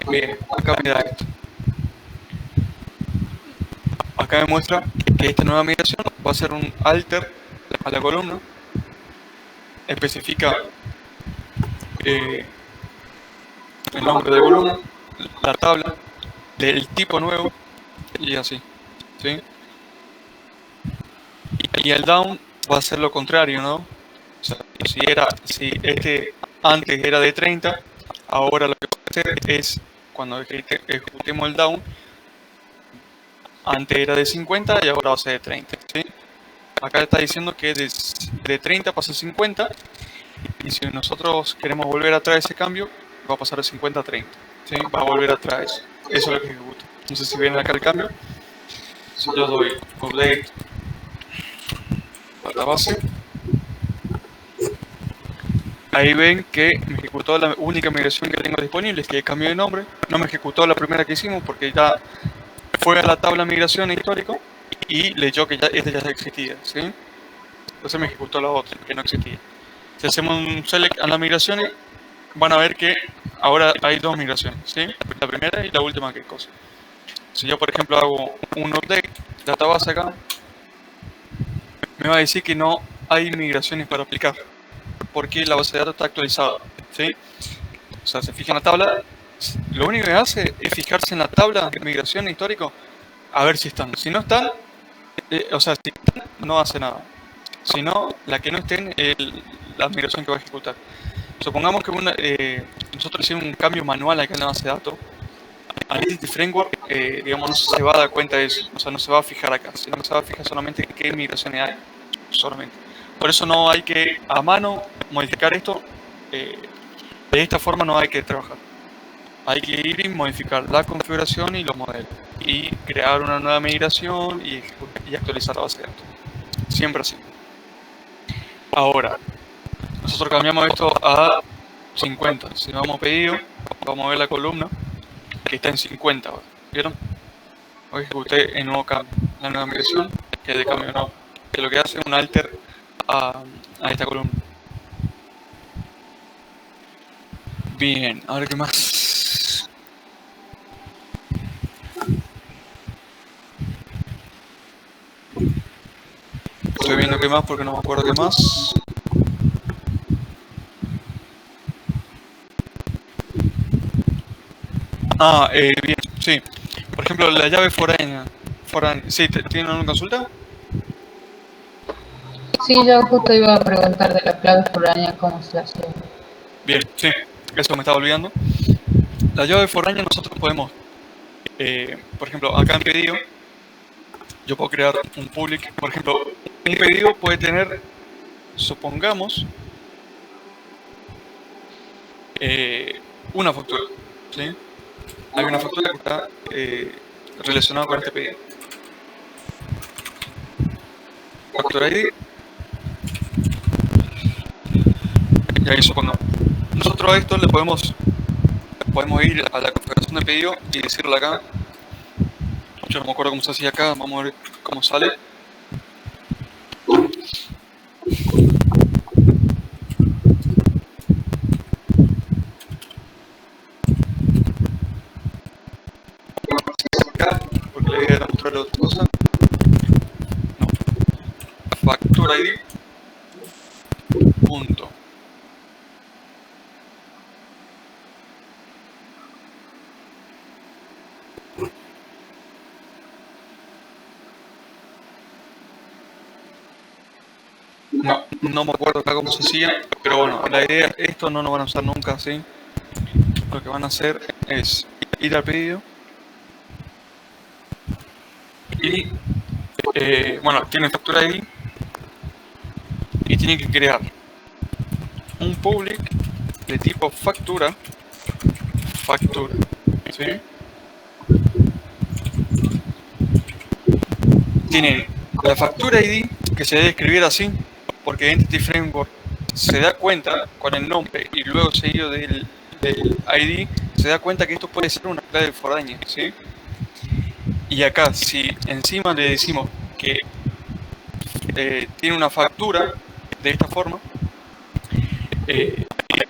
bien, acá me da esto. Acá me muestra que esta nueva migración va a ser un alter a la columna, especifica el nombre de columna, la tabla, del tipo nuevo y así, ¿sí? Y el down va a ser lo contrario, ¿no? O sea, si este antes era de 30, ahora lo que va a hacer es, cuando ejecutemos el down, antes era de 50 y ahora va a ser de 30, ¿sí? Acá está diciendo que de 30 pasa a 50, y si nosotros queremos volver atrás ese cambio, va a pasar de 50 a 30, ¿sí? Va a volver atrás, eso es lo que ejecuta. No sé si ven acá el cambio. Si yo doy update database, ahí ven que me ejecutó la única migración que tengo disponible, es que cambió de nombre. No me ejecutó la primera que hicimos porque ya fue a la tabla migración histórico y leyó que esta ya existía, ¿sí? Entonces me ejecutó la otra, que no existía. Si hacemos un select a las migraciones, van a ver que ahora hay dos migraciones, ¿sí? La primera y la última que cosa. Si yo, por ejemplo, hago un update database acá, me va a decir que no hay migraciones para aplicar, porque la base de datos está actualizada, ¿sí? O sea, se fija en la tabla, lo único que hace es fijarse en la tabla de migración histórico a ver si están. Si no están, o sea, si están, no hace nada. Si no, la que no estén, la migración que va a ejecutar. Supongamos que nosotros hicimos un cambio manual acá en la base de datos. Identity Framework, digamos, no se va a dar cuenta de eso. O sea, no se va a fijar acá, sino que se va a fijar solamente en qué migraciones hay. Solamente. Por eso no hay que, a mano, modificar esto. De esta forma no hay que trabajar. Hay que ir y modificar la configuración y los modelos. Y crear una nueva migración y actualizar la base de datos. Siempre así. Ahora, nosotros cambiamos esto a 50. Si vamos a pedido, vamos a ver la columna que está en 50 ahora. ¿Vieron? Hoy ejecuté el nuevo cambio, la nueva migración, que es de cambio no, que lo que hace es un alter a esta columna. Bien, ahora qué más. Estoy viendo qué más porque no me acuerdo qué más. Bien, sí. Por ejemplo, la llave foránea. ¿Sí? ¿Tienen una consulta?
Sí, yo justo iba a preguntar de la clave foránea cómo se hace.
Bien, sí. Eso me estaba olvidando. La llave foránea nosotros podemos, por ejemplo, acá en pedido, yo puedo crear un public. Por ejemplo, un pedido puede tener, supongamos, una factura, ¿sí? Hay una factura que está relacionada con este pedido. Factura ID. Y ahí supongamos. Nosotros a esto le podemos ir a la configuración de pedido y decirle acá. Yo no me acuerdo cómo se hacía acá, vamos a ver cómo sale. Acá, porque le voy a mostrar otra cosa. No. Factura ID. Punto. No me acuerdo acá cómo se hacía, pero bueno, la idea, esto no lo van a usar nunca, ¿sí? Lo que van a hacer es ir al pedido y, bueno, tienen factura ID y tienen que crear un public de tipo factura, ¿sí? Tienen la factura ID que se debe escribir así, porque Entity Framework se da cuenta con el nombre y luego seguido del ID, se da cuenta que esto puede ser una clave foránea, ¿sí? Y acá, si encima le decimos que tiene una factura de esta forma,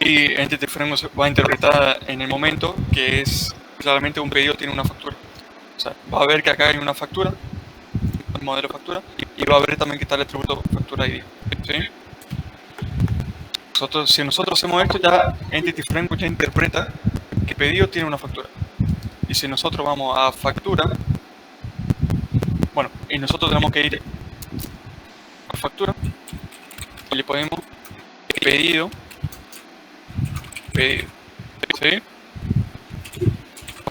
y Entity Framework va a interpretar en el momento que es claramente un pedido tiene una factura. O sea, va a ver que acá hay una factura, el modelo factura, y va a ver también que está el atributo factura ID. ¿Sí? Si nosotros hacemos esto, ya Entity Framework ya interpreta que pedido tiene una factura. Y si nosotros vamos a factura, bueno, y nosotros tenemos que ir a factura y le ponemos pedido, ¿sí?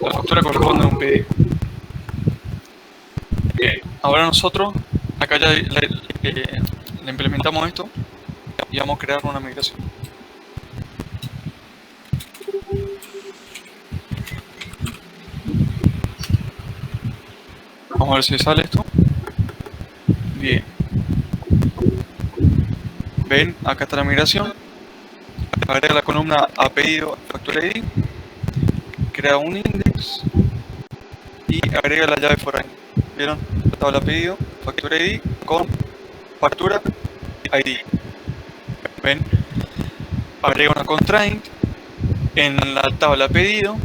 La factura corresponde a un pedido. Bien, ahora nosotros acá ya le implementamos esto y vamos a crear una migración. Vamos a ver si sale esto. Bien. Ven, acá está la migración. Agrega la columna a pedido factura ID. Crea un index y agrega la llave foránea. ¿Vieron? La tabla pedido, factura ID con factura ID. ¿Ven? Agrega una constraint en la tabla pedido,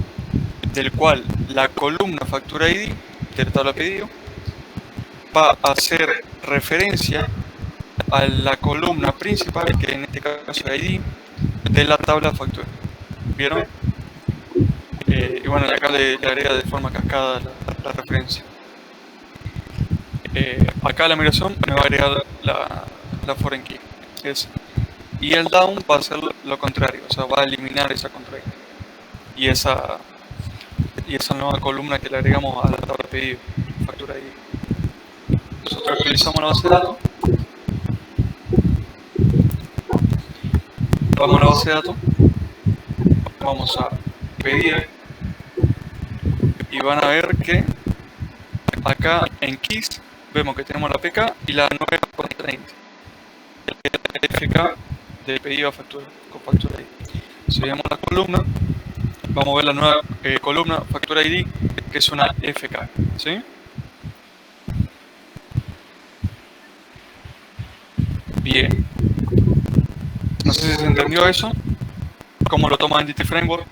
del cual la columna factura ID de la tabla pedido va a hacer referencia a la columna principal, que en este caso es ID, de la tabla factura. ¿Vieron? Y bueno, acá le agrega de forma cascada la referencia. Acá la migración me va a agregar la foreign key. Y el down va a hacer lo contrario, o sea, va a eliminar esa contraria. Y esa nueva columna que le agregamos a la tabla pedido, factura ID. Nosotros actualizamos la base de datos. Vamos a la base de datos. Vamos a pedir. Y van a ver que acá en keys vemos que tenemos la PK y la nueva constraint. FK de pedido a factura, con factura ID. Si vemos la columna, vamos a ver la nueva columna factura ID, que es una FK. ¿Sí? Bien. No sé si se entendió eso. Cómo lo toma Entity Framework.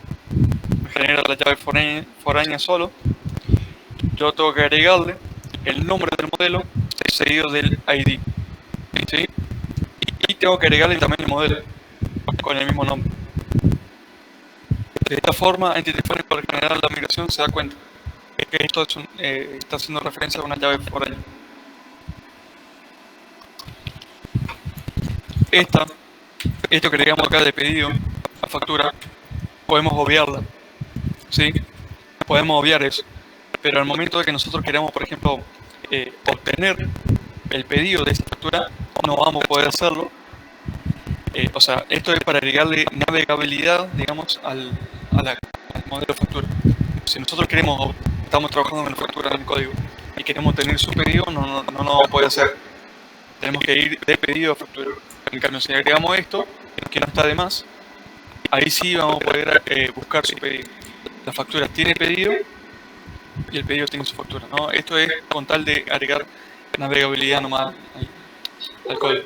Genera la llave foránea solo. Yo tengo que agregarle el nombre del modelo seguido del ID. ¿Sí? Y tengo que agregarle también el modelo con el mismo nombre. De esta forma, Entity Framework, para generar la migración, se da cuenta que esto está haciendo referencia a una llave foránea. Esto que agregamos acá de pedido a factura, podemos obviarla. ¿Sí? Podemos obviar eso. Pero al momento de que nosotros queramos, por ejemplo, obtener el pedido de esa factura, no vamos a poder hacerlo. O sea, esto es para agregarle navegabilidad, digamos, al modelo factura. Si nosotros estamos trabajando en factura en el código y queremos tener su pedido, no lo vamos a poder hacer. Tenemos que ir de pedido a factura. En cambio, si agregamos esto, que no está de más, ahí sí vamos a poder buscar su pedido. La factura tiene pedido y el pedido tiene su factura, ¿no? Esto es con tal de agregar navegabilidad nomás al código.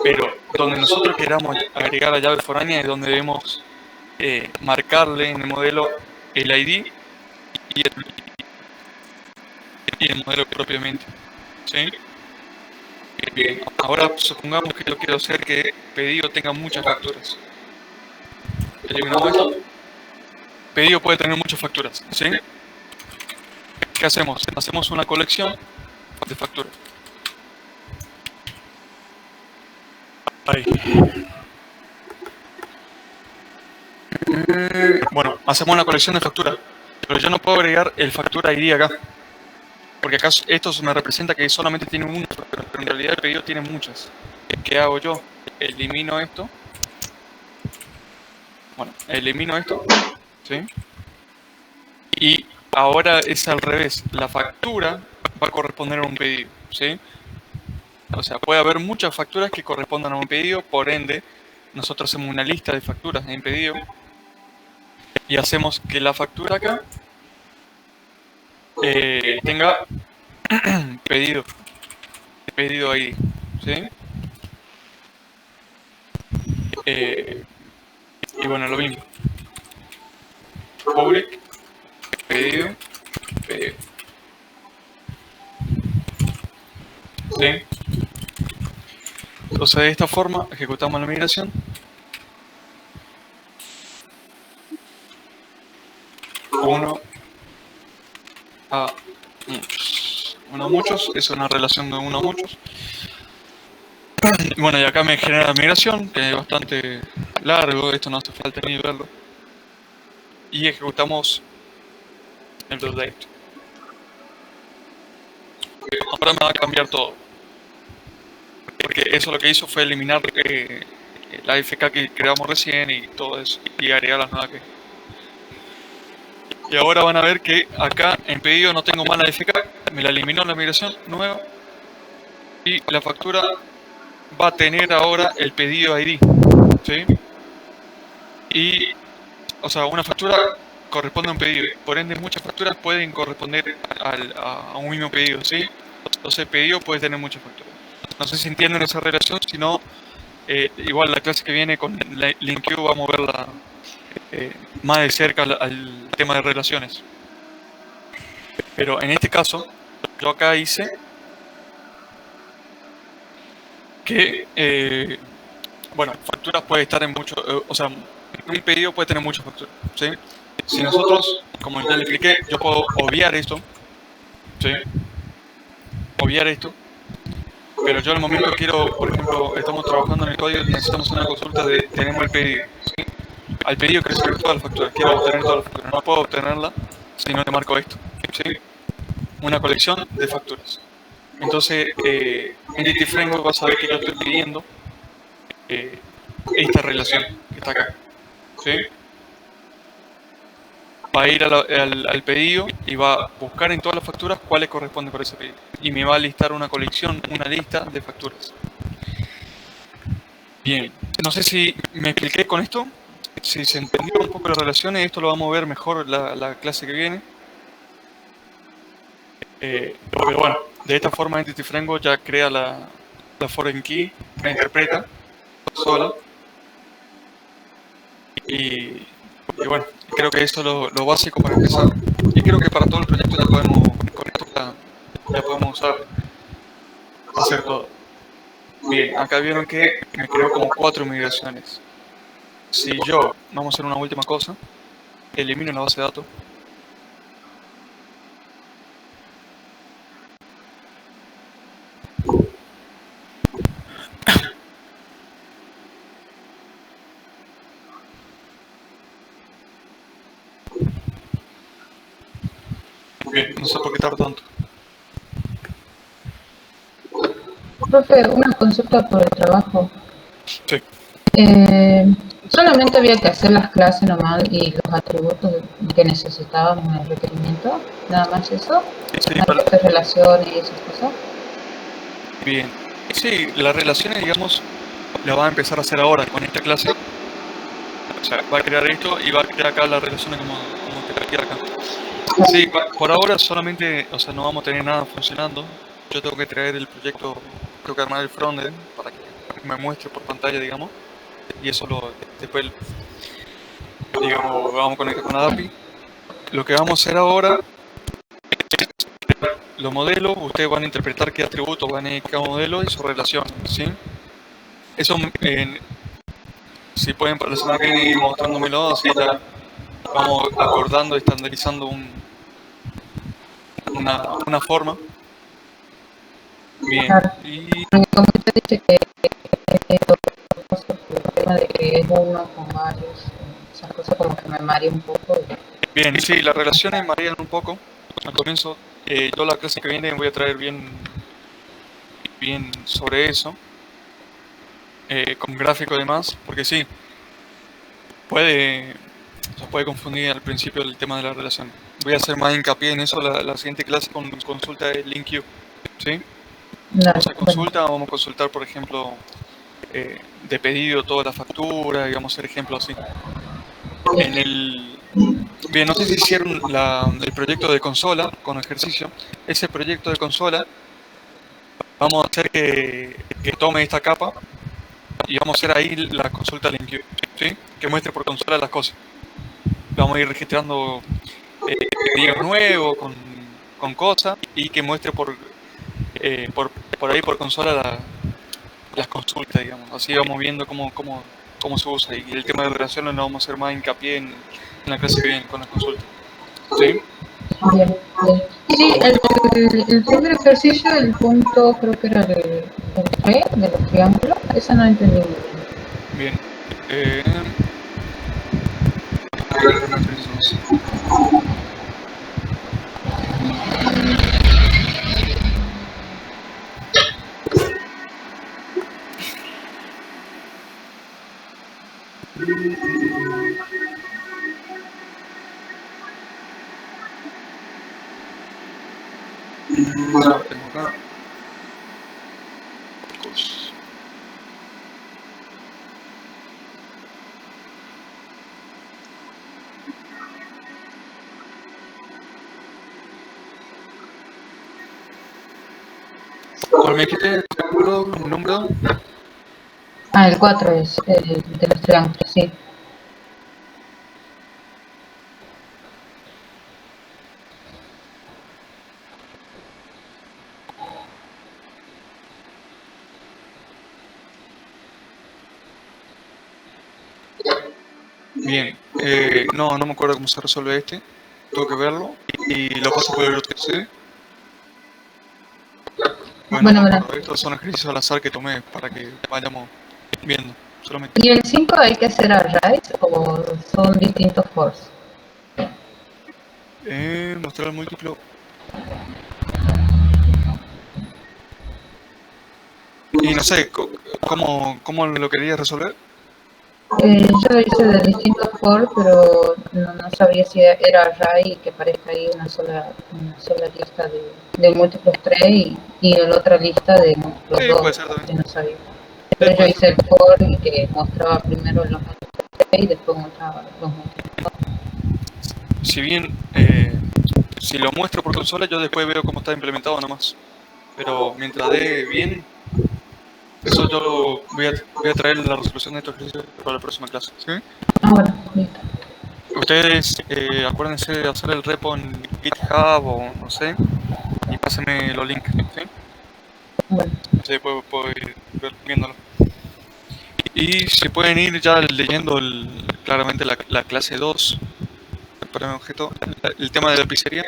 Pero donde nosotros queramos agregar la llave foránea es donde debemos marcarle en el modelo el ID y el modelo propiamente. ¿Sí? Bien, ahora supongamos que yo quiero hacer que pedido tenga muchas facturas. Eliminamos esto. Pedido puede tener muchas facturas. ¿Sí? ¿Qué hacemos? Hacemos una colección de facturas. Ahí. Bueno, hacemos una colección de facturas, pero yo no puedo agregar el factura ID acá, porque acá esto me representa que solamente tiene una factura, pero en realidad el pedido tiene muchas. ¿Qué hago yo? Elimino esto. Bueno, elimino esto, ¿sí? Y ahora es al revés, la factura va a corresponder a un pedido, ¿sí? O sea, puede haber muchas facturas que correspondan a un pedido, por ende, nosotros hacemos una lista de facturas en pedido y hacemos que la factura acá tenga pedido ID, ¿sí? Y bueno, lo mismo. Public, pedido, pedido. ¿Sí? Entonces de esta forma ejecutamos la migración. Uno a muchos. Uno a muchos es una relación de uno a muchos. Bueno, y acá me genera la migración, que es bastante largo, esto no hace falta ni verlo. Y ejecutamos el update. Ahora me va a cambiar todo. Porque eso lo que hizo fue eliminar la AFK que creamos recién y todo eso. Y agregar las nuevas que... Y ahora van a ver que acá en pedido no tengo más la AFK. Me la eliminó la migración nueva. Y la factura va a tener ahora el pedido ID. ¿Sí? Y, o sea, una factura corresponde a un pedido. Por ende, muchas facturas pueden corresponder a un mismo pedido. ¿Sí? Entonces, el pedido puede tener muchas facturas. No sé si entienden esa relación, si no, igual la clase que viene con LinkQ vamos a verla más de cerca al tema de relaciones. Pero en este caso, yo acá hice que, bueno, facturas puede estar en muchos, o sea, un pedido puede tener muchas facturas, ¿sí? Si nosotros, como ya le expliqué, yo puedo obviar esto, ¿sí? Obviar esto, pero yo al momento quiero, por ejemplo, estamos trabajando en el código y necesitamos una consulta de, tenemos el pedido, ¿sí? Al pedido quiero saber todas las facturas, quiero obtener todas las facturas, no puedo obtenerla si no le marco esto, ¿sí? Una colección de facturas. Entonces, Entity Framework va a saber que yo estoy pidiendo esta relación que está acá, ¿sí? Va a ir al pedido y va a buscar en todas las facturas cuáles corresponden para ese pedido. Y me va a listar una colección, una lista de facturas. Bien, no sé si me expliqué con esto, si se entendieron un poco las relaciones, esto lo vamos a ver mejor la clase que viene. Pero bueno, de esta forma Entity Framework ya crea la foreign key, la interpreta sola. Y bueno, creo que esto es lo básico para empezar. Y creo que para todo el proyecto ya podemos, con esto ya podemos usar, hacer todo. Bien, acá vieron que me creó como 4 migraciones. Si yo, vamos a hacer una última cosa, elimino la base de datos. Bien, no sé por qué tarda tanto.
Profe, una consulta por el trabajo.
Sí.
Solamente había que hacer las clases nomás y los atributos que necesitábamos en el requerimiento, nada más eso.
Sí,
No hay que hacer relaciones y esas cosas.
bien. Sí, las relaciones, digamos, las va a empezar a hacer ahora con esta clase. O sea, va a crear esto y va a crear acá las relaciones como te acá. Sí, por ahora solamente, o sea, no vamos a tener nada funcionando. Yo tengo que traer el proyecto, tengo que armar el frontend para que me muestre por pantalla, digamos. Y eso después, digamos, vamos a conectar con la API. Lo que vamos a hacer ahora, los modelos, ustedes van a interpretar qué atributos van a ir cada modelo y su relación, ¿sí? Eso, si pueden para la semana que viene ir mostrándomelo, así ya vamos acordando, estandarizando una forma. Bien,
Claro.
y
Porque como usted dice que el tema de que es uno con varios, esas cosas como que me marea un poco.
bien, sí, las relaciones varían un poco. Al comienzo, yo la clase que viene voy a traer bien sobre eso, con gráfico y demás, porque sí, se puede confundir al principio el tema de la relación. Voy a hacer más hincapié en eso la siguiente clase con consulta de LinkQ, ¿sí? Vamos a consulta, vamos a consultar, por ejemplo, de pedido toda la factura y vamos a hacer ejemplos así. Bien, no sé si hicieron el proyecto de consola con ejercicio. Ese proyecto de consola, vamos a hacer que tome esta capa y vamos a hacer ahí la consulta LinkU, ¿sí? Que muestre por consola las cosas. Vamos a ir registrando pedidos nuevos con cosas y que muestre por ahí por consola las consultas, digamos. Así vamos viendo cómo se usa. Y el tema de relaciones lo vamos a hacer más hincapié en la clase que viene con las consultas. ¿Sí?
Bien, bien. Sí, el primer ejercicio, el punto, creo que era el 3 de los triángulos, eso no entendí muy bien.
Bien. A ver, primer ejercicio. Ya, tengo acá. Pues, ¿cuál me dijiste? ¿Un número?
Ah, el 4 es el de los triángulos, sí.
Bien. No me acuerdo cómo se resuelve este. Tengo que verlo y lo paso por el otro, ¿sí? Bueno,
Bueno,
estos son ejercicios al azar que tomé para que vayamos viendo solamente.
¿y el 5 hay que hacer arrays o son distintos force?
Mostrar el múltiplo. Y no sé, ¿cómo lo querías resolver?
Yo hice de distintos for, pero no sabía si era array y que aparezca ahí una sola lista de múltiplos 3 y la otra lista de múltiplos
Sí,
2,
puede ser
que
también.
no sabía.
Sí,
Entonces yo
puede
hice
ser.
el for y que mostraba primero los múltiplos 3 y después mostraba los múltiplos 2.
Si bien, si lo muestro por consola, yo después veo cómo está implementado nomás. Pero mientras dé bien, eso yo voy a traer la resolución de estos ejercicios para la próxima clase. ¿Sí?
Ah, bueno, listo.
Ustedes acuérdense de hacer el repo en GitHub o no sé, y pásenme los links. ¿Sí?
Bueno,
Así puedo ir viéndolo. Y si pueden ir ya leyendo claramente la clase 2 para mi objeto, el tema de la pizzería.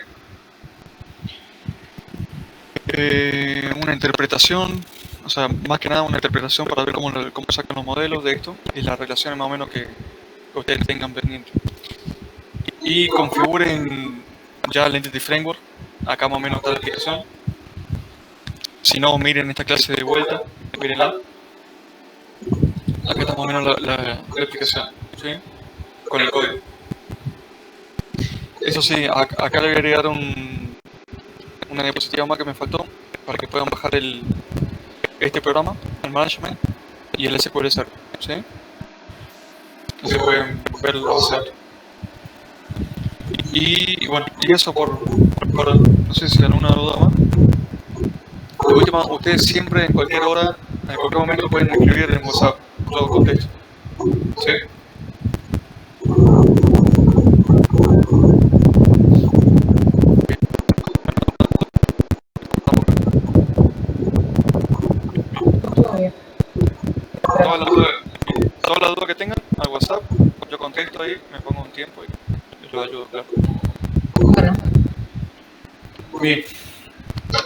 Una interpretación, o sea, más que nada una interpretación para ver cómo sacan los modelos de esto y las relaciones más o menos que ustedes tengan pendientes. Y configuren ya el Entity Framework, acá más o menos está la explicación. Si no, miren esta clase de vuelta, mírenla. Acá está más o menos la explicación, ¿sí? Con el código. Eso sí, acá le voy a agregar una diapositiva más que me faltó para que puedan bajar este programa, el management y el SQL Server, ¿sí? Entonces pueden verlo hacer. Y bueno, y eso no sé si alguna duda más. De última, ustedes siempre, en cualquier hora, en cualquier momento pueden escribir en WhatsApp, todo contexto, ¿sí?
todo bien.
Todas las dudas, todas las dudas que tengan al WhatsApp, yo contesto ahí, me pongo un tiempo y los ayudo, claro.
Bueno,
Bien.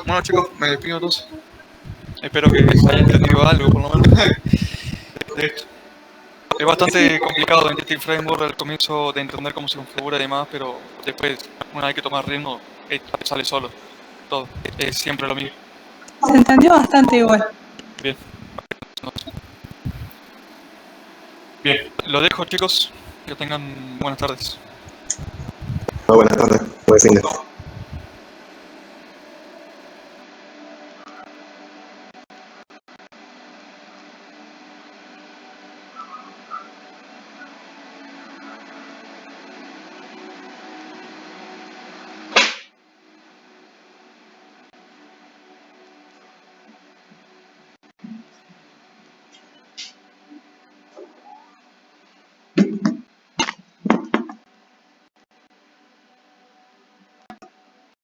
Bueno chicos, me despido entonces. Espero que se haya entendido algo por lo menos de esto. Es bastante complicado en Entity Framework al comienzo de entender cómo se configura y demás, pero después, una vez que tomas ritmo, sale solo. Todo. Es siempre lo mismo.
Se entendió bastante igual.
Bien. Bien. Lo dejo chicos. Que tengan buenas tardes.
Buenas tardes. Buen fin de.